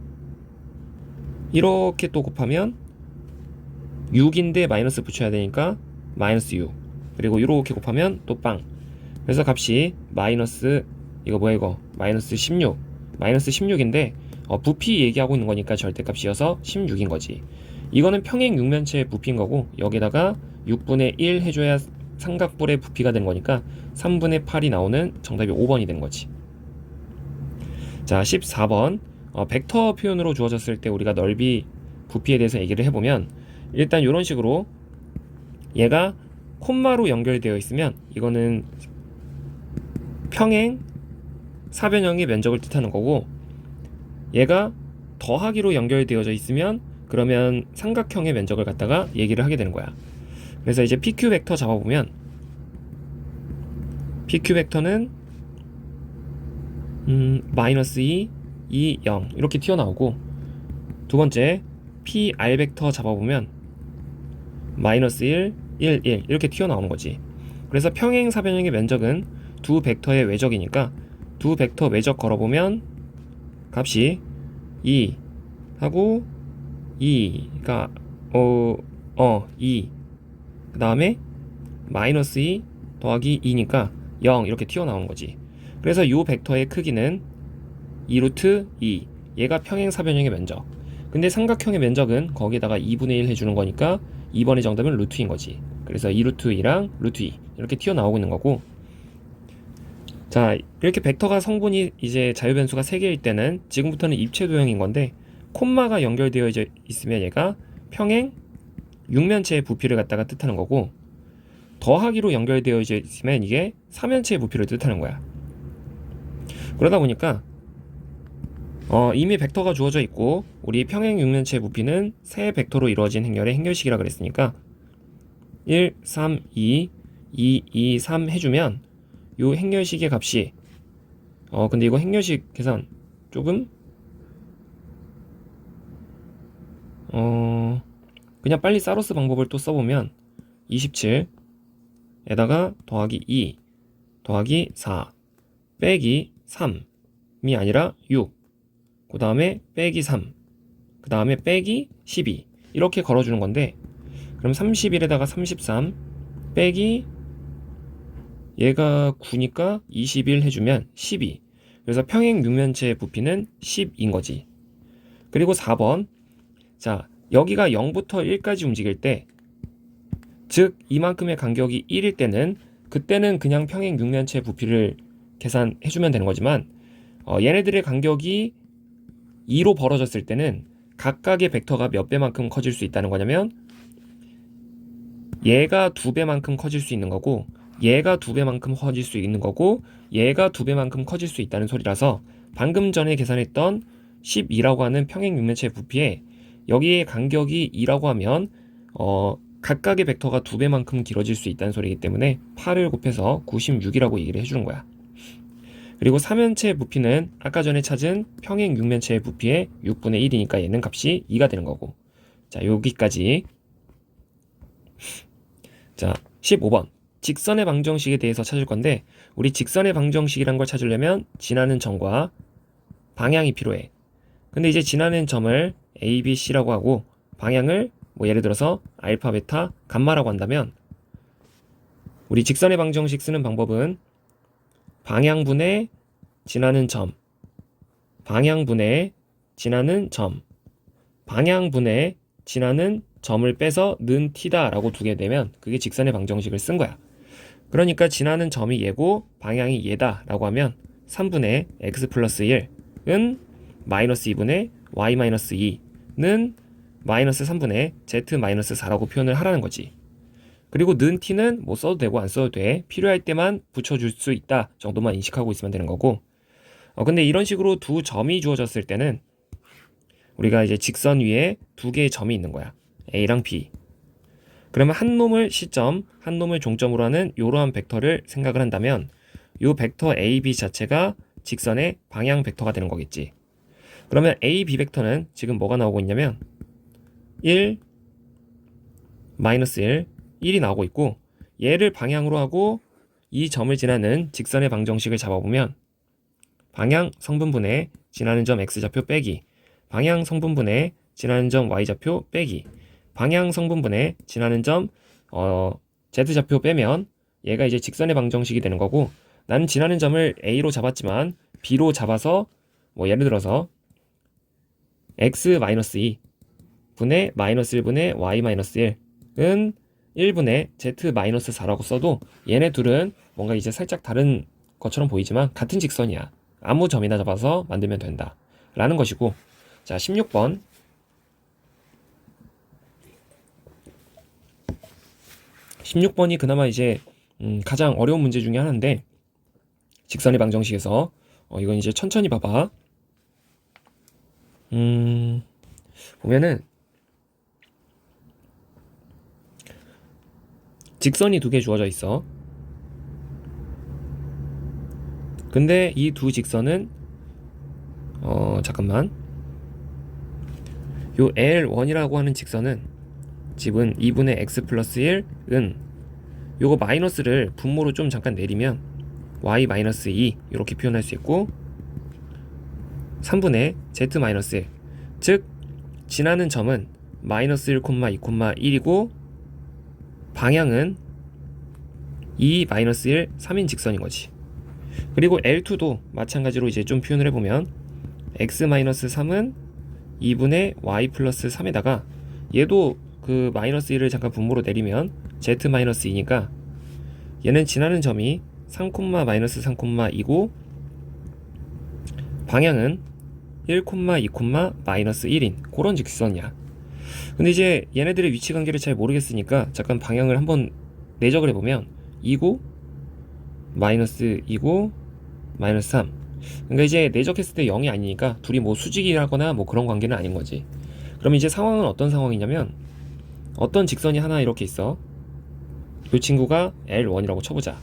이렇게 또 곱하면 6인데 마이너스 붙여야 되니까 마이너스 6, 그리고 이렇게 곱하면 또 빵. 그래서 값이 마이너스, 이거 뭐야 이거, 마이너스 16, 마이너스 16인데 부피 얘기하고 있는 거니까 절대값이어서 16인 거지. 이거는 평행 육면체의 부피인 거고 여기다가 6분의 1 해줘야 삼각뿔의 부피가 되는 거니까 3분의 8이 나오는 정답이 5번이 되는 거지. 자, 14번. 벡터 표현으로 주어졌을 때 우리가 넓이, 부피에 대해서 얘기를 해보면 일단 이런 식으로 얘가 콤마로 연결되어 있으면 이거는 평행 사변형의 면적을 뜻하는 거고, 얘가 더하기로 연결되어져 있으면 그러면 삼각형의 면적을 갖다가 얘기를 하게 되는 거야. 그래서 이제 PQ 벡터 잡아보면 PQ 벡터는 마이너스 2, 2, 0 이렇게 튀어나오고, 두 번째 PR 벡터 잡아보면 마이너스 1, 1, 1 이렇게 튀어나오는 거지. 그래서 평행 사변형의 면적은 두 벡터의 외적이니까 두 벡터 외적 걸어보면 값이 2 하고 2가 2, 그 다음에 마이너스 2 더하기 2니까 0 이렇게 튀어나오는 거지. 그래서 이 벡터의 크기는 2루트 2, 얘가 평행 사변형의 면적. 근데 삼각형의 면적은 거기다가 2분의 1 해주는 거니까 2번의 정답은 루트 2인 거지. 그래서 2루트 2랑 루트 2 이렇게 튀어나오고 있는 거고, 자, 이렇게 벡터가 성분이 이제 자유변수가 3개일 때는 지금부터는 입체 도형인 건데 콤마가 연결되어 있으면 얘가 평행 육면체의 부피를 갖다가 뜻하는 거고, 더하기로 연결되어 있으면 이게 3면체의 부피를 뜻하는 거야. 그러다 보니까 이미 벡터가 주어져 있고 우리 평행 육면체의 부피는 세 벡터로 이루어진 행렬의 행렬식이라 그랬으니까 1, 3, 2, 2, 2, 3 해주면 요 행렬식의 값이 근데 이거 행렬식 계산 조금 그냥 빨리 사로스 방법을 또 써보면 27에다가 더하기 2 더하기 4 빼기 3이 아니라 6, 그 다음에 빼기 3, 그 다음에 빼기 12 이렇게 걸어주는 건데, 그럼 31에다가 33 빼기 얘가 9니까 21 해주면 12. 그래서 평행 육면체의 부피는 10인 거지. 그리고 4번. 자, 여기가 0부터 1까지 움직일 때, 즉 이만큼의 간격이 1일 때는 그때는 그냥 평행 육면체 부피를 계산해주면 되는 거지만 얘네들의 간격이 2로 벌어졌을 때는 각각의 벡터가 몇 배만큼 커질 수 있다는 거냐면 얘가 2배만큼 커질 수 있는 거고 얘가 2배만큼 커질 수 있는 거고 얘가 2배만큼 커질 수 있다는 소리라서 방금 전에 계산했던 12라고 하는 평행 육면체의 부피에 여기에 간격이 2라고 하면 각각의 벡터가 2배만큼 길어질 수 있다는 소리이기 때문에 8을 곱해서 96이라고 얘기를 해주는 거야. 그리고 3면체의 부피는 아까 전에 찾은 평행 육면체의 부피의 6분의 1이니까 얘는 값이 2가 되는 거고. 자, 여기까지. 자, 15번. 직선의 방정식에 대해서 찾을 건데 우리 직선의 방정식이란 걸 찾으려면 지나는 점과 방향이 필요해. 근데 이제 지나는 점을 A, B, C라고 하고 방향을 뭐 예를 들어서 알파, 베타, 감마라고 한다면 우리 직선의 방정식 쓰는 방법은 방향분의 지나는 점, 방향분의 지나는 점, 방향분의 지나는 점을 빼서 는 t다라고 두게 되면 그게 직선의 방정식을 쓴 거야. 그러니까 지나는 점이 얘고 방향이 얘다라고 하면 3분의 x 플러스 1은 마이너스 2분의 y 마이너스 2는 마이너스 3분의 z 마이너스 4라고 표현을 하라는 거지. 그리고 는 t는 뭐 써도 되고 안 써도 돼. 필요할 때만 붙여줄 수 있다 정도만 인식하고 있으면 되는 거고. 근데 이런 식으로 두 점이 주어졌을 때는 우리가 이제 직선 위에 두 개의 점이 있는 거야. A랑 B. 그러면 한 놈을 시점, 한 놈을 종점으로 하는 이러한 벡터를 생각을 한다면 이 벡터 A, B 자체가 직선의 방향 벡터가 되는 거겠지. 그러면 A, B 벡터는 지금 뭐가 나오고 있냐면 1, 마이너스 1, 1이 나오고 있고 얘를 방향으로 하고 이 점을 지나는 직선의 방정식을 잡아보면 방향 성분분의 지나는 점 x좌표 빼기 방향 성분분의 지나는 점 y좌표 빼기 방향 성분분의 지나는 점 z좌표 빼면 얘가 이제 직선의 방정식이 되는 거고 나는 지나는 점을 A로 잡았지만 B로 잡아서 뭐 예를 들어서 x-2 분의 마이너스 1분의 y-1은 1분의 z-4라고 써도 얘네 둘은 뭔가 이제 살짝 다른 것처럼 보이지만 같은 직선이야. 아무 점이나 잡아서 만들면 된다 라는 것이고. 자, 16번 16번이 그나마 이제 가장 어려운 문제 중에 하나인데 직선의 방정식에서 이건 이제 천천히 봐봐. 보면은 직선이 두 개 주어져 있어. 근데 이 두 직선은 잠깐만 요 L1이라고 하는 직선은 집은 2분의 x 플러스 1은 요거 마이너스를 분모로 좀 잠깐 내리면 y 마이너스 2 이렇게 표현할 수 있고 3분의 z 마이너스 1 즉 지나는 점은 마이너스 1, 2, 1이고 방향은 2 마이너스 1 3인 직선인 거지. 그리고 L2도 마찬가지로 이제 좀 표현을 해보면 x 마이너스 3은 2분의 y 플러스 3에다가 얘도 그 마이너스 1을 잠깐 분모로 내리면 z 마이너스 2니까 얘는 지나는 점이 3, 마이너스 3,2고 방향은 1, 2, 마이너스 1인 그런 직선이야. 근데 이제 얘네들의 위치 관계를 잘 모르겠으니까 잠깐 방향을 한번 내적을 해보면 2고 마이너스 2고 마이너스 3. 그러니까 이제 내적했을 때 0이 아니니까 둘이 뭐 수직이라거나 뭐 그런 관계는 아닌 거지. 그럼 이제 상황은 어떤 상황이냐면 어떤 직선이 하나 이렇게 있어. 이 친구가 L1이라고 쳐보자.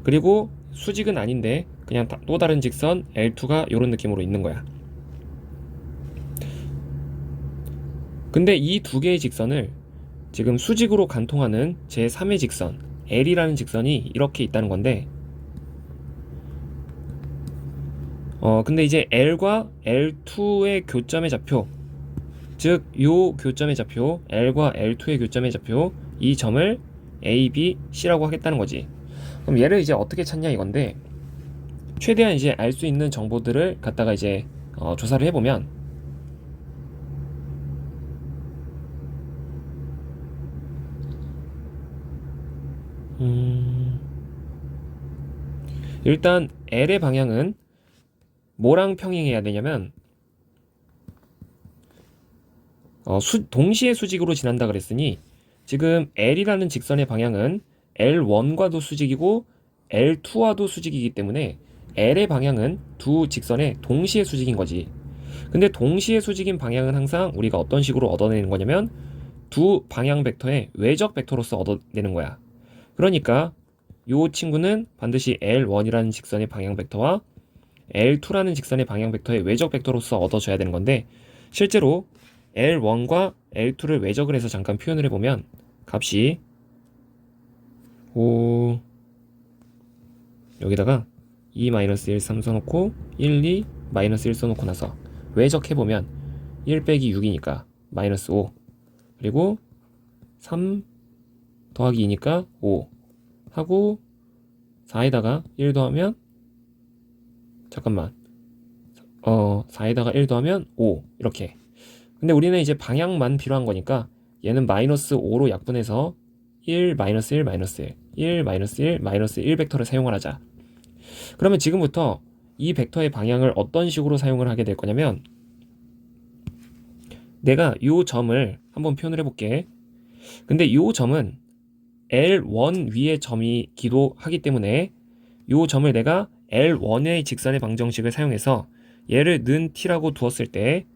그리고 수직은 아닌데 그냥 또 다른 직선 L2가 이런 느낌으로 있는 거야. 근데 이 두 개의 직선을 지금 수직으로 관통하는 제3의 직선 L이라는 직선이 이렇게 있다는 건데 근데 이제 L과 L2의 교점의 좌표 즉 요 교점의 좌표 L과 L2의 교점의 좌표 이 점을 A, B, C라고 하겠다는 거지. 그럼 얘를 이제 어떻게 찾냐 이건데 최대한 이제 알 수 있는 정보들을 갖다가 이제 조사를 해보면 일단 L의 방향은 뭐랑 평행해야 되냐면 동시에 수직으로 지난다 그랬으니 지금 L이라는 직선의 방향은 L1과도 수직이고 L2와도 수직이기 때문에 L의 방향은 두 직선의 동시에 수직인 거지. 근데 동시에 수직인 방향은 항상 우리가 어떤 식으로 얻어내는 거냐면 두 방향 벡터의 외적 벡터로서 얻어내는 거야. 그러니까 이 친구는 반드시 L1이라는 직선의 방향 벡터와 L2라는 직선의 방향 벡터의 외적 벡터로서 얻어져야 되는 건데, 실제로 L1과 L2를 외적을 해서 잠깐 표현을 해보면 값이 여기다가 2-1 3 써놓고 1, 2, -1 써놓고 나서 외적해보면 1 빼기 6이니까 -5, 그리고 3 더하기 2니까 5 하고 4에다가 1 더하면 4에다가 1 더하면 5 이렇게. 근데 우리는 이제 방향만 필요한 거니까 얘는 -5로 약분해서 1, -1, -1, 1, -1, -1 벡터를 사용을 하자. 그러면 지금부터 이 벡터의 방향을 어떤 식으로 사용을 하게 될 거냐면, 내가 이 점을 한번 표현을 해볼게. 근데 이 점은 L1 위의 점이기도 하기 때문에 이 점을 내가 L1의 직선의 방정식을 사용해서 얘를 는 t라고 두었을 때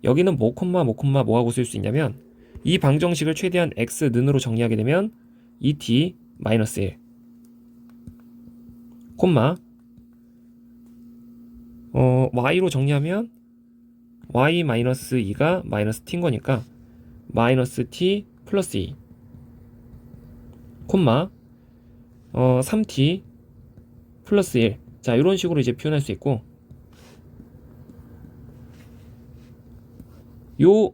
여기는 뭐 뭐하고 쓸 수 있냐면, 이 방정식을 최대한 x 는으로 정리하게 되면 2t 마이너스 1 콤마 y로 정리하면 y 마이너스 2가 마이너스 t인 거니까 마이너스 t 플러스 2 콤마 3t 플러스 1. 자, 이런 식으로 이제 표현할 수 있고, 요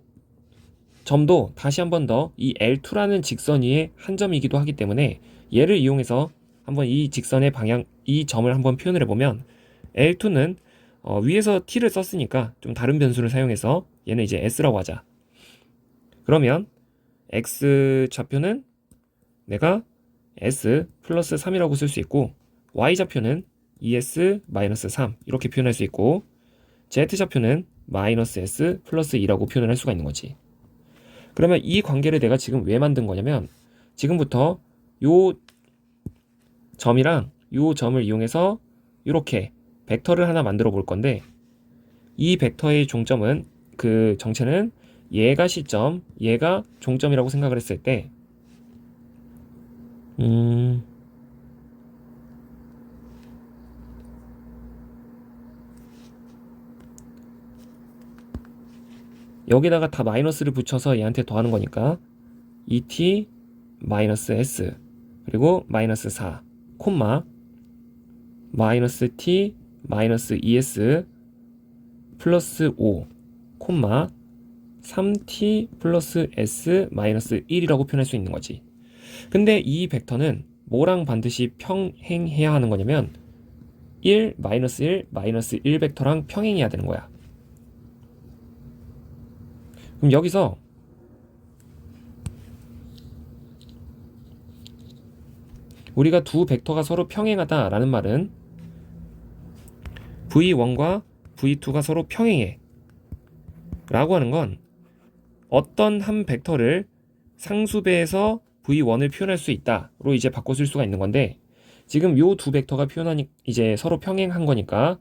점도 다시 한 번 더 이 L2라는 직선 위의 한 점이기도 하기 때문에 얘를 이용해서 한번 이 직선의 방향, 이 점을 한번 표현을 해보면, L2는 위에서 t를 썼으니까 좀 다른 변수를 사용해서 얘는 이제 s라고 하자. 그러면 x 좌표는 내가 s 플러스 3이라고 쓸 수 있고, y 좌표는 2s 마이너스 3 이렇게 표현할 수 있고, z 좌표는 마이너스 s 플러스 2라고 표현을 할 수가 있는 거지. 그러면 이 관계를 내가 지금 왜 만든 거냐면, 지금부터 요 점이랑 요 점을 이용해서 이렇게 벡터를 하나 만들어 볼 건데, 이 벡터의 종점은, 그 정체는 얘가 시점, 얘가 종점이라고 생각을 했을 때, 여기다가 다 마이너스를 붙여서 얘한테 더하는 거니까 2t 마이너스 s 그리고 마이너스 4 콤마 마이너스 t 마이너스 2s 플러스 5 콤마 3t 플러스 s 마이너스 1이라고 표현할 수 있는 거지. 근데 이 벡터는 뭐랑 반드시 평행해야 하는 거냐면 1, 마이너스 1, 마이너스 1 벡터랑 평행해야 되는 거야. 그럼 여기서 우리가 두 벡터가 서로 평행하다라는 말은 v1과 v2가 서로 평행해 라고 하는 건 어떤 한 벡터를 상수배에서 v1을 표현할 수 있다로 이제 바꿔 쓸 수가 있는 건데, 지금 요 두 벡터가 표현하니 이제 서로 평행한 거니까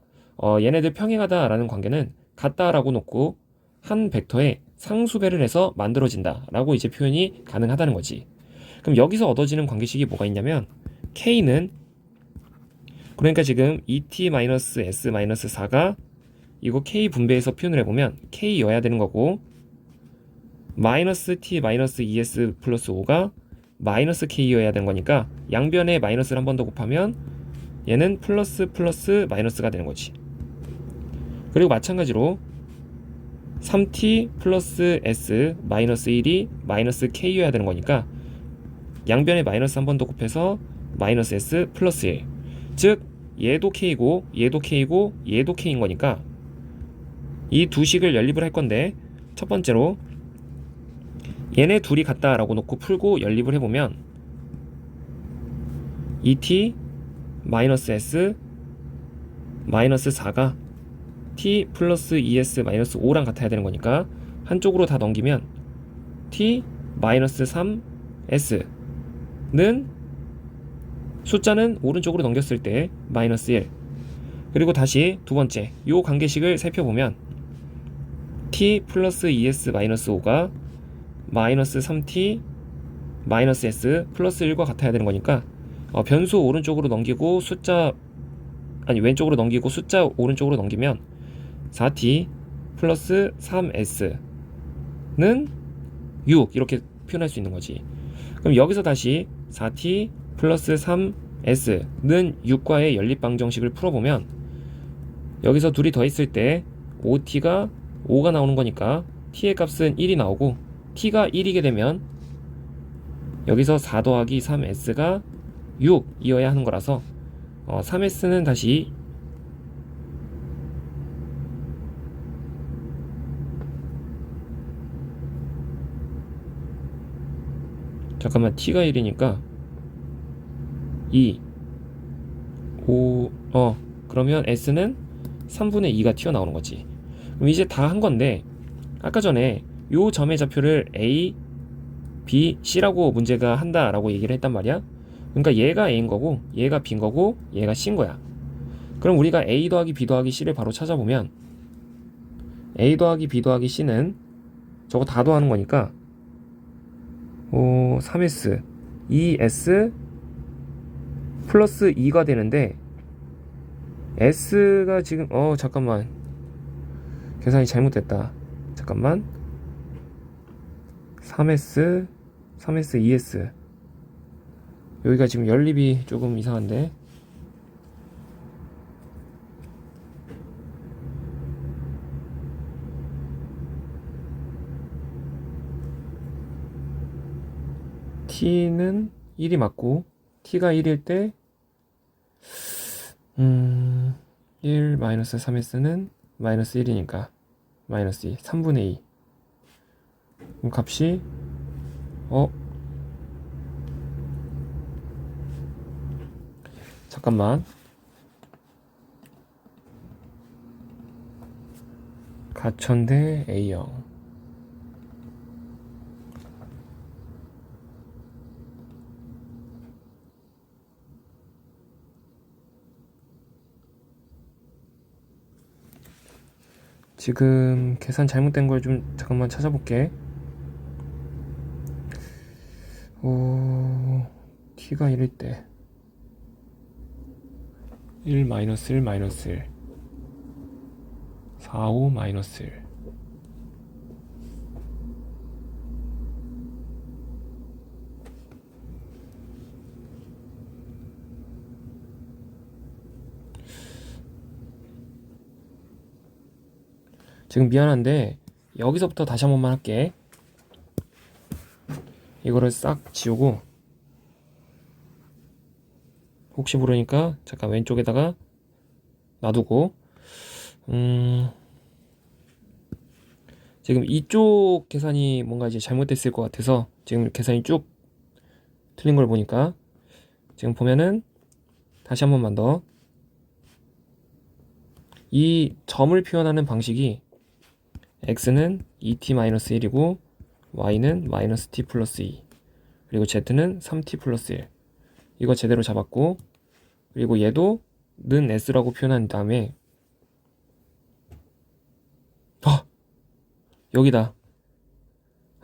얘네들 평행하다라는 관계는 같다라고 놓고 한 벡터에 상수배를 해서 만들어진다라고 이제 표현이 가능하다는 거지. 그럼 여기서 얻어지는 관계식이 뭐가 있냐면, k는 그러니까 지금 2t-s-4가 이거 k 분배해서 표현을 해보면 k여야 되는 거고, 마이너스 t 마이너스 2s 플러스 5가 마이너스 k여야 되는 거니까 양변에 마이너스를 한 번 더 곱하면 얘는 플러스 플러스 마이너스가 되는 거지. 그리고 마찬가지로 3t 플러스 s 마이너스 1이 마이너스 k여야 되는 거니까 양변에 마이너스 한 번 더 곱해서 마이너스 s 플러스 1. 즉 얘도 k고 얘도 k고 얘도 k인 거니까 이 두 식을 연립을 할 건데, 첫 번째로 얘네 둘이 같다라고 놓고 풀고 연립을 해보면 2t 마이너스 s 마이너스 4가 t 플러스 2s 마이너스 5랑 같아야 되는 거니까 한쪽으로 다 넘기면 t 마이너스 3s는 숫자는 오른쪽으로 넘겼을 때 마이너스 1. 그리고 다시 두 번째 요 관계식을 살펴보면 t 플러스 2s 마이너스 5가 마이너스 3t 마이너스 s 플러스 1과 같아야 되는 거니까 변수 오른쪽으로 넘기고 왼쪽으로 넘기고 숫자 오른쪽으로 넘기면 4t 플러스 3s는 6 이렇게 표현할 수 있는 거지. 그럼 여기서 다시 4t 플러스 3s는 6과의 연립방정식을 풀어보면 여기서 둘이 더했을 때 5t가 5가 나오는 거니까 t의 값은 1이 나오고 t가 1이게 되면 여기서 4 더하기 3s가 6이어야 하는 거라서 3s는 다시 잠깐만 t가 1이니까 2 5 그러면 s는 3분의 2가 튀어나오는 거지. 그럼 이제 다 한 건데 아까 전에 요 점의 좌표를 A, B, C라고 문제가 한다라고 얘기를 했단 말이야. 그러니까 얘가 A인 거고 얘가 B인 거고 얘가 C인 거야. 그럼 우리가 A 더하기 B 더하기 C를 바로 찾아보면 A 더하기 B 더하기 C는 저거 다 더하는 거니까 3S 2S 플러스 2가 되는데 S가 지금 잠깐만 계산이 잘못됐다. 잠깐만 3S 2S 여기가 지금 연립이 조금 이상한데 T는 1이 맞고 T가 1일 때 1 마이너스 3S는 마이너스 1이니까 마이너스 2 3분의 2 그럼 값이 잠깐만 가천대 A형 지금 계산 잘못된 걸 좀 잠깐만 찾아볼게. t가 1일 때 1 마이너스 1 마이너스 1 4 5 마이너스 1 지금 미안한데 여기서부터 다시 한 번만 할게. 이거를 싹 지우고 혹시 모르니까 잠깐 왼쪽에다가 놔두고 지금 이쪽 계산이 뭔가 이제 잘못됐을 것 같아서 지금 계산이 쭉 틀린 걸 보니까 지금 보면은 다시 한 번만 더 이 점을 표현하는 방식이 x는 2t-1이고 y는 마이너스 t 플러스 2 그리고 z는 3t 플러스 1 이거 제대로 잡았고 그리고 얘도 는 s라고 표현한 다음에 여기다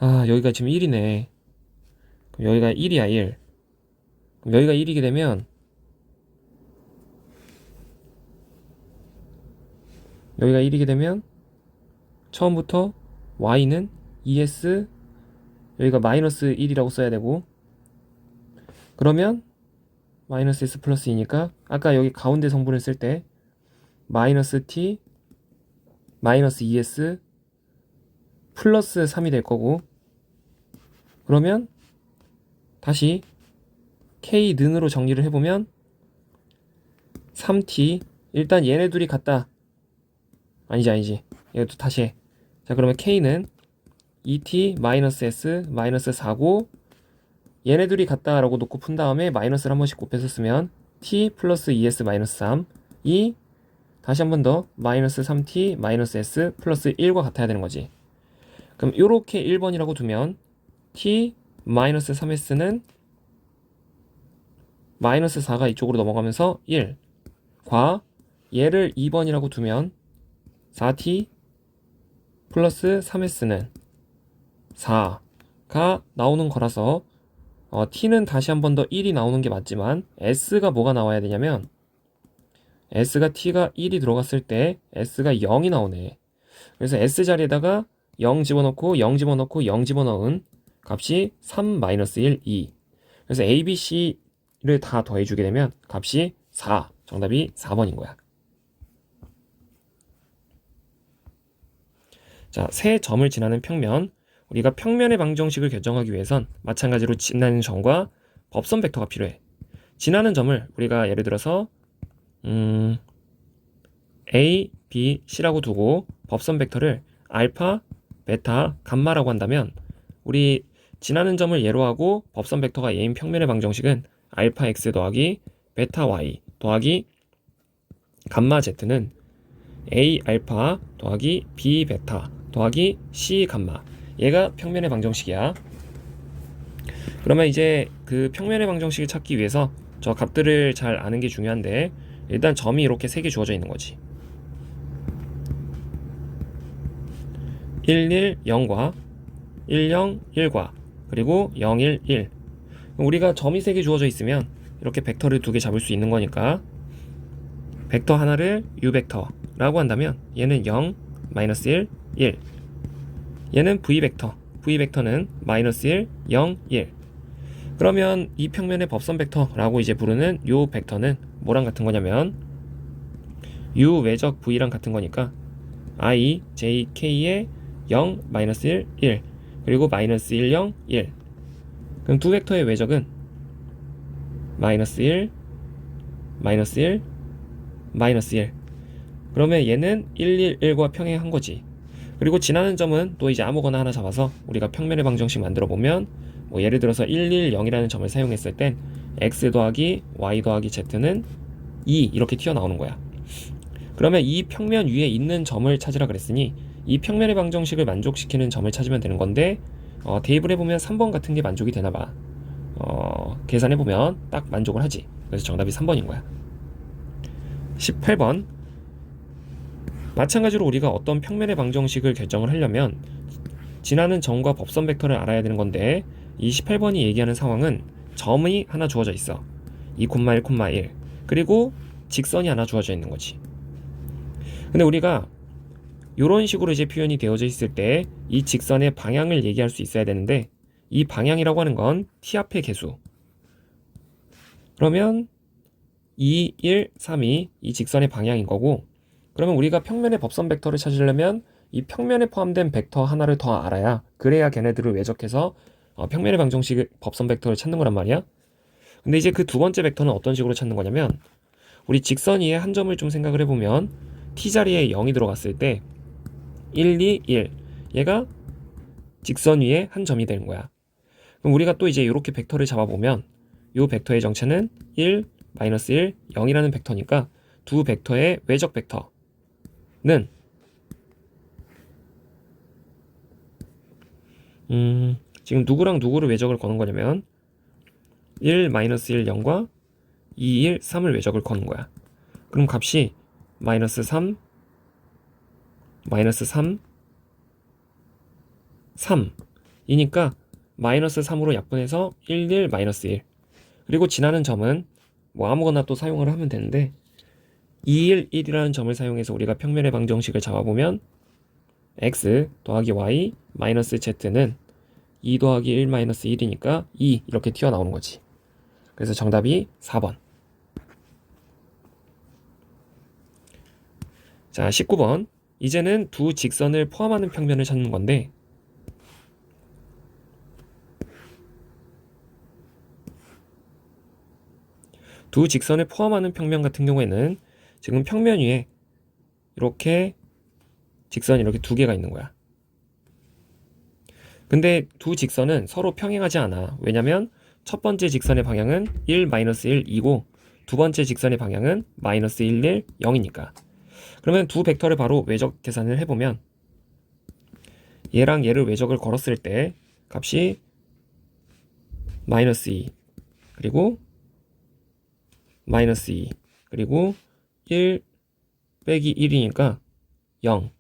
여기가 지금 1이네. 그럼 여기가 1이야 1. 그럼 여기가 1이게 되면 처음부터 y는 2s 여기가 마이너스 1이라고 써야 되고 그러면 마이너스 s 플러스 2니까 아까 여기 가운데 성분을 쓸 때 마이너스 t 마이너스 2s 플러스 3이 될 거고 그러면 다시 k 는으로 정리를 해보면 3t 일단 얘네 둘이 같다. 아니지 이것도 다시 해. 자 그러면 k는 2t 마이너스 s 마이너스 4고 얘네 둘이 같다 라고 놓고 푼 다음에 마이너스를 한 번씩 곱해서 쓰면 t 플러스 2s 마이너스 3 이 다시 한 번 더 마이너스 3t 마이너스 s 플러스 1과 같아야 되는 거지. 그럼 요렇게 1번이라고 두면 t 마이너스 3s는 마이너스 4가 이쪽으로 넘어가면서 1. 과 얘를 2번이라고 두면 4t 플러스 3s는 4가 나오는 거라서 t는 다시 한 번 더 1이 나오는 게 맞지만 s가 뭐가 나와야 되냐면 s가 t가 1이 들어갔을 때 s가 0이 나오네. 그래서 s 자리에다가 0 집어넣고 0 집어넣고 0 집어넣은 값이 3-1, 2. 그래서 a, b, c를 다 더해주게 되면 값이 4. 정답이 4번인 거야. 자, 세 점을 지나는 평면. 우리가 평면의 방정식을 결정하기 위해선 마찬가지로 지나는 점과 법선 벡터가 필요해. 지나는 점을 우리가 예를 들어서 A, B, C라고 두고 법선 벡터를 알파, 베타, 감마라고 한다면 우리 지나는 점을 예로 하고 법선 벡터가 A인 평면의 방정식은 알파 X 더하기 베타 Y 더하기 감마 Z는 A 알파 더하기 B 베타 더하기 C 감마. 얘가 평면의 방정식이야. 그러면 이제 그 평면의 방정식을 찾기 위해서 저 값들을 잘 아는 게 중요한데 일단 점이 이렇게 3개 주어져 있는 거지. 1, 1, 0과 1, 0, 1과 그리고 0, 1, 1. 우리가 점이 3개 주어져 있으면 이렇게 벡터를 2개 잡을 수 있는 거니까 벡터 하나를 U벡터라고 한다면 얘는 0, 마이너스 1, 1. 얘는 V벡터. V벡터는 마이너스 1, 0, 1. 그러면 이 평면의 법선 벡터라고 이제 부르는 요 벡터는 뭐랑 같은 거냐면 U 외적 V랑 같은 거니까 I, J, K의 0, 마이너스 1, 1 그리고 마이너스 1, 0, 1. 그럼 두 벡터의 외적은 마이너스 1, 마이너스 1, 마이너스 1. 그러면 얘는 1, 1, 1과 평행한 거지. 그리고 지나는 점은 또 이제 아무거나 하나 잡아서 우리가 평면의 방정식 만들어 보면 뭐 예를 들어서 1, 1, 0이라는 점을 사용했을 땐 x 더하기 y 더하기 z는 2 이렇게 튀어나오는 거야. 그러면 이 평면 위에 있는 점을 찾으라 그랬으니 이 평면의 방정식을 만족시키는 점을 찾으면 되는 건데 대입을 해보면 3번 같은 게 만족이 되나 봐. 계산해보면 딱 만족을 하지. 그래서 정답이 3번인 거야. 18번. 마찬가지로 우리가 어떤 평면의 방정식을 결정을 하려면 지나는 점과 법선 벡터를 알아야 되는 건데 이 18번이 얘기하는 상황은 점이 하나 주어져 있어. 2, 1, 1. 그리고 직선이 하나 주어져 있는 거지. 근데 우리가 이런 식으로 이제 표현이 되어져 있을 때 이 직선의 방향을 얘기할 수 있어야 되는데 이 방향이라고 하는 건 t 앞의 개수. 그러면 2, 1, 3이 이 직선의 방향인 거고 그러면 우리가 평면의 법선 벡터를 찾으려면 이 평면에 포함된 벡터 하나를 더 알아야 그래야 걔네들을 외적해서 평면의 방정식 법선 벡터를 찾는 거란 말이야. 근데 이제 그 두 번째 벡터는 어떤 식으로 찾는 거냐면 우리 직선 위에 한 점을 좀 생각을 해보면 t 자리에 0이 들어갔을 때 1, 2, 1 얘가 직선 위에 한 점이 되는 거야. 그럼 우리가 또 이제 이렇게 벡터를 잡아보면 이 벡터의 정체는 1, 마이너스 1, 0이라는 벡터니까 두 벡터의 외적 벡터는 지금 누구랑 누구를 외적을 거는 거냐면 1, 마이너스 1, 0과 2, 1, 3을 외적을 거는 거야. 그럼 값이 마이너스 3, 마이너스 3, 3 이니까 마이너스 3으로 약분해서 1, 1, 마이너스 1. 그리고 지나는 점은 뭐 아무거나 또 사용을 하면 되는데 2, 1, 1이라는 점을 사용해서 우리가 평면의 방정식을 잡아보면 x 더하기 y 마이너스 z는 2 더하기 1 마이너스 1이니까 2 이렇게 튀어나오는 거지. 그래서 정답이 4번. 자, 19번. 이제는 두 직선을 포함하는 평면을 찾는 건데 두 직선을 포함하는 평면 같은 경우에는 지금 평면 위에 이렇게 직선이 이렇게 두 개가 있는 거야. 근데 두 직선은 서로 평행하지 않아. 왜냐면 첫 번째 직선의 방향은 1, 마이너스 1, 2고 두 번째 직선의 방향은 마이너스 1, 1, 0이니까. 그러면 두 벡터를 바로 외적 계산을 해보면 얘랑 얘를 외적을 걸었을 때 값이 마이너스 2 그리고 마이너스 2. 그리고 1 빼기 1이니까 0.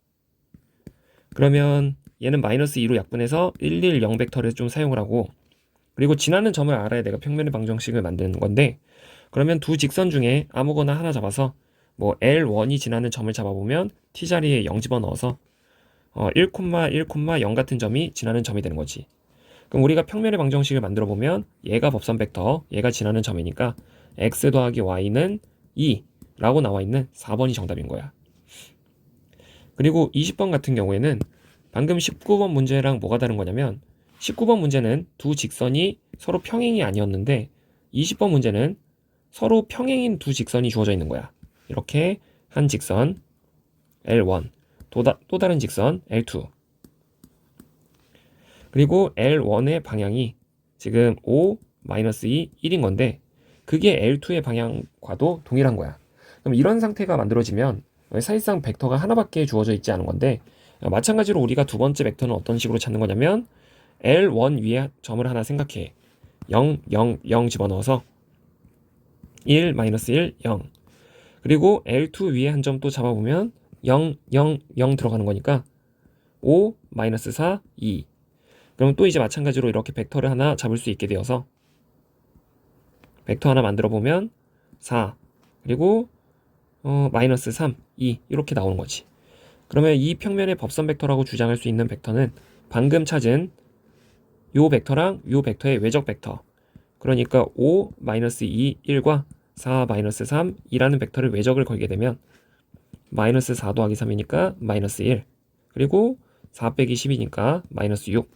그러면 얘는 마이너스 2로 약분해서 1, 1, 0 벡터를 좀 사용을 하고, 그리고 지나는 점을 알아야 내가 평면의 방정식을 만드는 건데, 그러면 두 직선 중에 아무거나 하나 잡아서 뭐 L1이 지나는 점을 잡아보면 T자리에 0 집어넣어서 1, 1, 0 같은 점이 지나는 점이 되는 거지. 그럼 우리가 평면의 방정식을 만들어 보면 얘가 법선 벡터, 얘가 지나는 점이니까 x 더하기 y는 2라고 나와 있는 4번이 정답인 거야. 그리고 20번 같은 경우에는 방금 19번 문제랑 뭐가 다른 거냐면 19번 문제는 두 직선이 서로 평행이 아니었는데 20번 문제는 서로 평행인 두 직선이 주어져 있는 거야. 이렇게 한 직선 L1, 또 다른 직선 L2. 그리고 L1의 방향이 지금 5, -2, 1인 건데 그게 L2의 방향과도 동일한 거야. 그럼 이런 상태가 만들어지면 사실상 벡터가 하나밖에 주어져 있지 않은 건데, 마찬가지로 우리가 두 번째 벡터는 어떤 식으로 찾는 거냐면 L1 위에 점을 하나 생각해. 0, 0, 0 집어넣어서 1, -1, 0. 그리고 L2 위에 한 점 또 잡아보면 0, 0, 0 들어가는 거니까 5, -4, 2. 그럼 또 이제 마찬가지로 이렇게 벡터를 하나 잡을 수 있게 되어서 벡터 하나 만들어 보면 4, 그리고 -3, 2 이렇게 나오는 거지. 그러면 이 평면의 법선 벡터라고 주장할 수 있는 벡터는 방금 찾은 요 벡터랑 요 벡터의 외적 벡터, 그러니까 5, -2, 1과 4, -3, 2라는 벡터를 외적을 걸게 되면 -4 더하기 3이니까 -1, 그리고 4 빼기 10이니까 -6,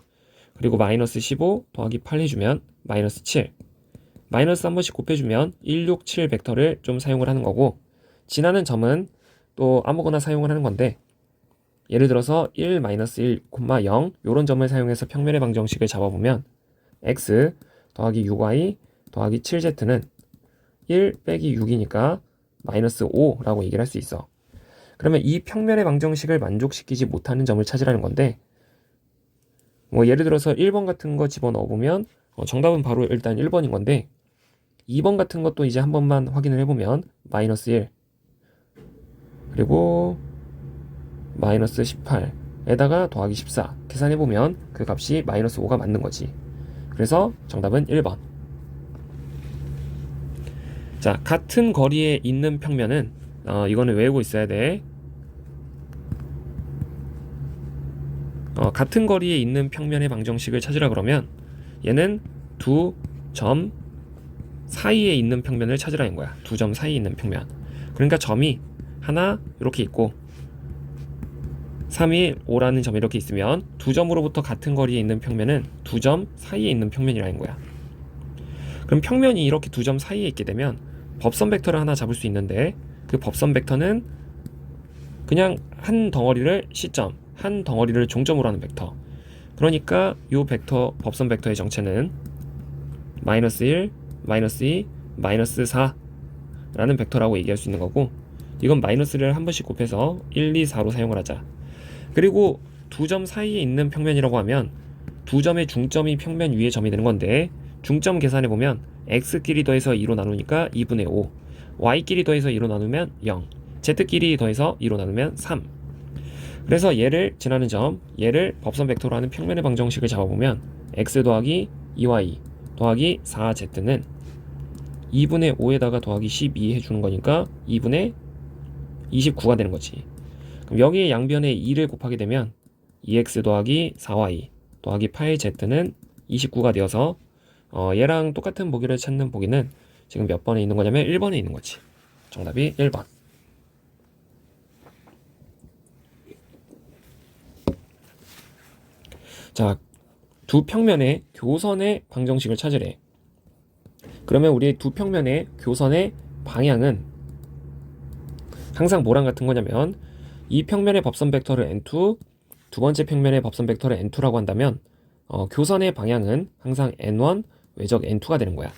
그리고 -15 더하기 8 해주면 -7, 마이너스 한 번씩 곱해주면 1, 6, 7 벡터를 좀 사용을 하는 거고, 지나는 점은 또 아무거나 사용을 하는 건데, 예를 들어서 1, -1, 0 요런 점을 사용해서 평면의 방정식을 잡아보면 x 더하기 6y 더하기 7z는 1 빼기 6이니까 -5라고 얘기를 할 수 있어. 그러면 이 평면의 방정식을 만족시키지 못하는 점을 찾으라는 건데, 뭐 예를 들어서 1번 같은 거 집어넣어 보면 정답은 바로 일단 1번인 건데, 2번 같은 것도 이제 한 번만 확인을 해보면 -1, 그리고 -18에다가 더하기 14 계산해보면 그 값이 -5가 맞는 거지. 그래서 정답은 1번. 자, 같은 거리에 있는 평면은 이거는 외우고 있어야 돼. 같은 거리에 있는 평면의 방정식을 찾으라 그러면 얘는 두 점 사이에 있는 평면을 찾으라는 거야. 두 점 사이에 있는 평면. 그러니까 점이 하나 이렇게 있고 3, 1, 5라는 점이 이렇게 있으면 두 점으로부터 같은 거리에 있는 평면은 두 점 사이에 있는 평면이라는 거야. 그럼 평면이 이렇게 두 점 사이에 있게 되면 법선 벡터를 하나 잡을 수 있는데, 그 법선 벡터는 그냥 한 덩어리를 시점, 한 덩어리를 종점으로 하는 벡터. 그러니까 이 벡터, 법선 벡터의 정체는 -1, -2, -4라는 벡터라고 얘기할 수 있는 거고, 이건 마이너스를 한 번씩 곱해서 1, 2, 4로 사용을 하자. 그리고 두 점 사이에 있는 평면이라고 하면 두 점의 중점이 평면 위의 점이 되는 건데, 중점 계산해보면 x끼리 더해서 2로 나누니까 2분의 5, y끼리 더해서 2로 나누면 0, z끼리 더해서 2로 나누면 3. 그래서 얘를 지나는 점, 얘를 법선 벡터로 하는 평면의 방정식을 잡아보면 x 더하기 2y 더하기 4z는 2분의 5에다가 더하기 12 해주는 거니까 2분의 29가 되는 거지. 그럼 여기에 양변에 2를 곱하게 되면 2x 더하기 4y 더하기 8z는 29가 되어서 얘랑 똑같은 보기를 찾는 보기는 지금 몇 번에 있는 거냐면 1번에 있는 거지. 정답이 1번. 자, 두 평면의 교선의 방정식을 찾으래. 그러면 우리 두 평면의 교선의 방향은 항상 뭐랑 같은 거냐면, 이 평면의 법선 벡터를 n2, 두 번째 평면의 법선 벡터를 n2라고 한다면 교선의 방향은 항상 n1, 외적 n2가 되는 거야.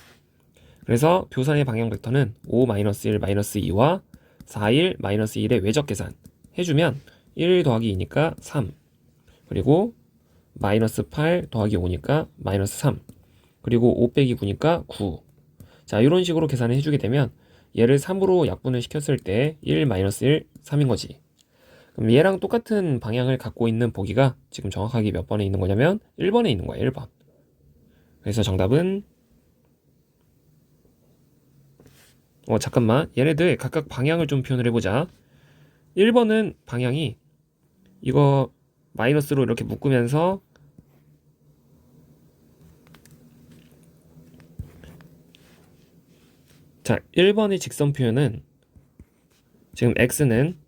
그래서 교선의 방향 벡터는 5, -1, -2와 4, 1, -1의 외적 계산 해주면 1 더하기 2니까 3, 그리고 -8 더하기 5니까 -3, 그리고 5 빼기 9니까 9. 자, 이런 식으로 계산을 해주게 되면 얘를 3으로 약분을 시켰을 때 1, 마이너스 1, 3인 거지. 그럼 얘랑 똑같은 방향을 갖고 있는 보기가 지금 정확하게 몇 번에 있는 거냐면 1번에 있는 거야. 1번. 그래서 정답은 잠깐만. 얘네들 각각 방향을 좀 표현을 해보자. 1번은 방향이 이거 마이너스로 이렇게 묶으면서 자, 1번의 직선 표현은 지금 x는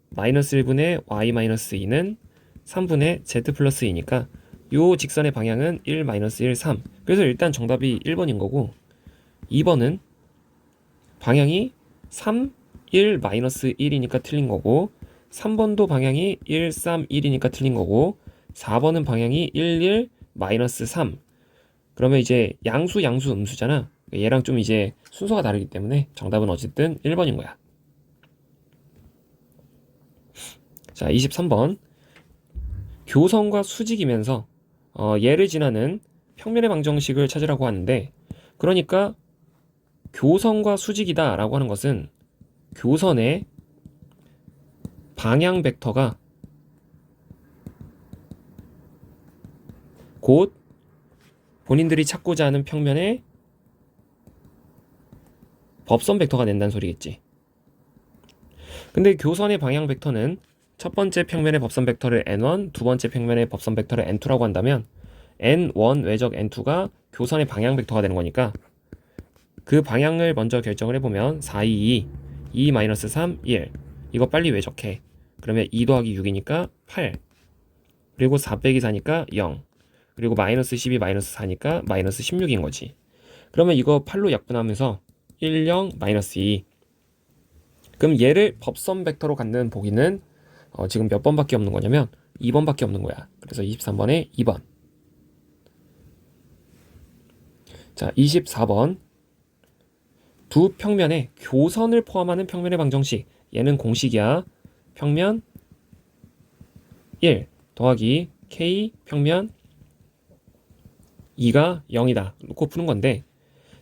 마이너스 1분의 y 마이너스 2는 3분의 z 플러스 2니까 요 직선의 방향은 1 마이너스 1, 3. 그래서 일단 정답이 1번인 거고 2번은 방향이 3, 1 마이너스 1이니까 틀린 거고 3번도 방향이 1, 3, 1이니까 틀린 거고 4번은 방향이 1, 1 마이너스 3. 그러면 이제 양수, 음수잖아. 얘랑 좀 이제 순서가 다르기 때문에 정답은 어쨌든 1번인 거야. 자, 23번. 교선과 수직이면서 얘를 지나는 평면의 방정식을 찾으라고 하는데, 그러니까 교선과 수직이다 라고 하는 것은 교선의 방향 벡터가 곧 본인들이 찾고자 하는 평면의 법선 벡터가 된다는 소리겠지. 근데 교선의 방향 벡터는 첫 번째 평면의 법선 벡터를 n1, 두 번째 평면의 법선 벡터를 n2라고 한다면 n1 외적 n2가 교선의 방향 벡터가 되는 거니까 그 방향을 먼저 결정을 해보면 4, 2, 2, 2-3, 1 이거 빨리 외적해. 그러면 2 더하기 6이니까 8 그리고 4 빼기 4니까 0 그리고 마이너스 12 마이너스 4니까 마이너스 16인 거지. 그러면 이거 8로 약분하면서 1, 0, 마이너스 2. 그럼 얘를 법선 벡터로 갖는 보기는 지금 몇 번밖에 없는 거냐면 2번밖에 없는 거야. 그래서 23번에 2번. 자, 24번. 두 평면에 교선을 포함하는 평면의 방정식. 얘는 공식이야. 평면 1 더하기 K 평면 2가 0이다. 놓고 푸는 건데,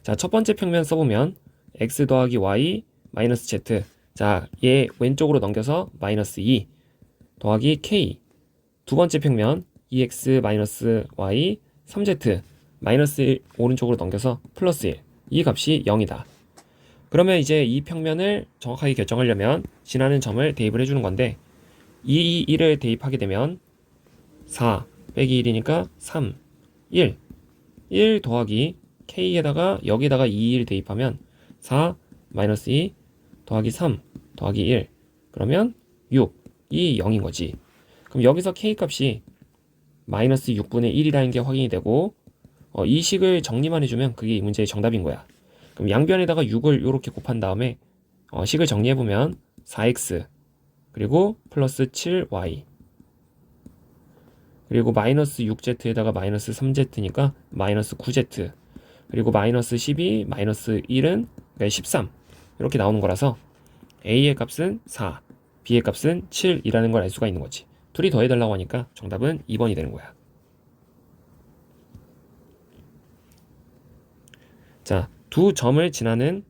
자, 첫 번째 평면 써보면 x 더하기 y 마이너스 z. 자, 얘 왼쪽으로 넘겨서 마이너스 2 더하기 k. 두 번째 평면 2x 마이너스 y 3z 마이너스 1 오른쪽으로 넘겨서 플러스 1. 이 값이 0이다. 그러면 이제 이 평면을 정확하게 결정하려면 지나는 점을 대입을 해주는 건데, 이 1을 대입하게 되면 4 빼기 1이니까 3, 1 더하기 k에다가 여기다가 2를 대입하면 4 마이너스 2 더하기 3 더하기 1 그러면 6, 이 0인 거지. 그럼 여기서 k 값이 마이너스 6분의 1이라는 게 확인이 되고 이 식을 정리만 해주면 그게 이 문제의 정답인 거야. 그럼 양변에다가 6을 이렇게 곱한 다음에 식을 정리해보면 4x 그리고 플러스 7y 그리고 마이너스 6z에다가 마이너스 3z니까 마이너스 9z 그리고 마이너스 12 마이너스 1은 13 이렇게 나오는 거라서 a의 값은 4 b의 값은 7이라는 걸 알 수가 있는 거지. 둘이 더해달라고 하니까 정답은 2번이 되는 거야. 자, 두 점을 지나는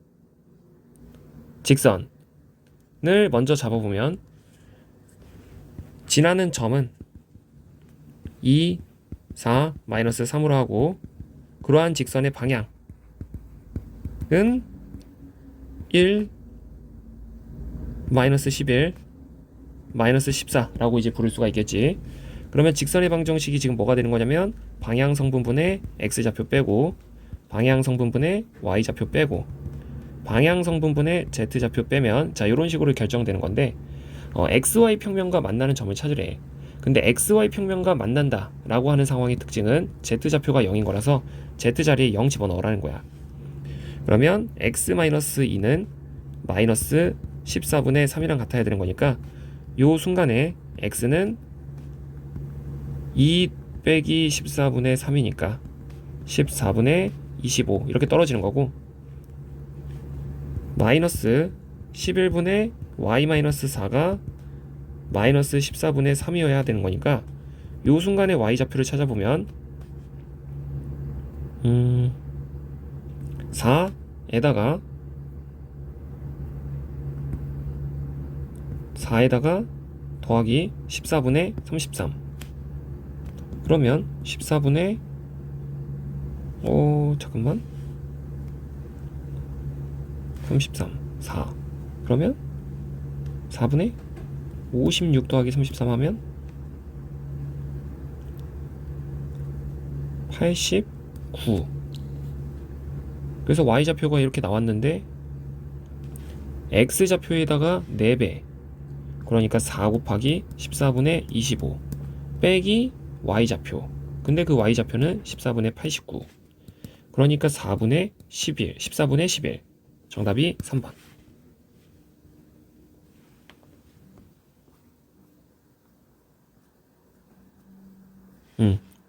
직선을 먼저 잡아보면 지나는 점은 2, 4, 마이너스 3으로 하고 그러한 직선의 방향은 1, 마이너스 11, 마이너스 14라고 이제 부를 수가 있겠지. 그러면 직선의 방정식이 지금 뭐가 되는 거냐면 방향 성분분의 x좌표 빼고 방향 성분분의 y좌표 빼고 방향 성분분의 z좌표 빼면 자 이런 식으로 결정되는 건데 xy 평면과 만나는 점을 찾으래. 근데 xy 평면과 만난다 라고 하는 상황의 특징은 z좌표가 0인 거라서 z자리에 0 집어넣으라는 거야. 그러면 x-2는 마이너스 14분의 3이랑 같아야 되는 거니까 요 순간에 x는 2 빼기 14분의 3이니까 14분의 25 이렇게 떨어지는 거고 마이너스 11분의 y-4가 마이너스 14분의 3이어야 되는 거니까 요 순간의 y좌표를 찾아보면 4에다가 4에다가 더하기 14분의 33. 그러면 14분의 잠깐만 33 4 그러면 4분의 56 더하기 33 하면 89. 그래서 y좌표가 이렇게 나왔는데 x좌표에다가 4배, 그러니까 4 곱하기 14분의 25 빼기 y좌표. 근데 그 y좌표는 14분의 89. 그러니까 4분의 11, 14분의 11. 정답이 3번.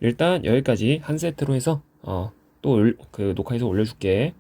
일단 여기까지 한 세트로 해서 또 그 녹화해서 올려줄게.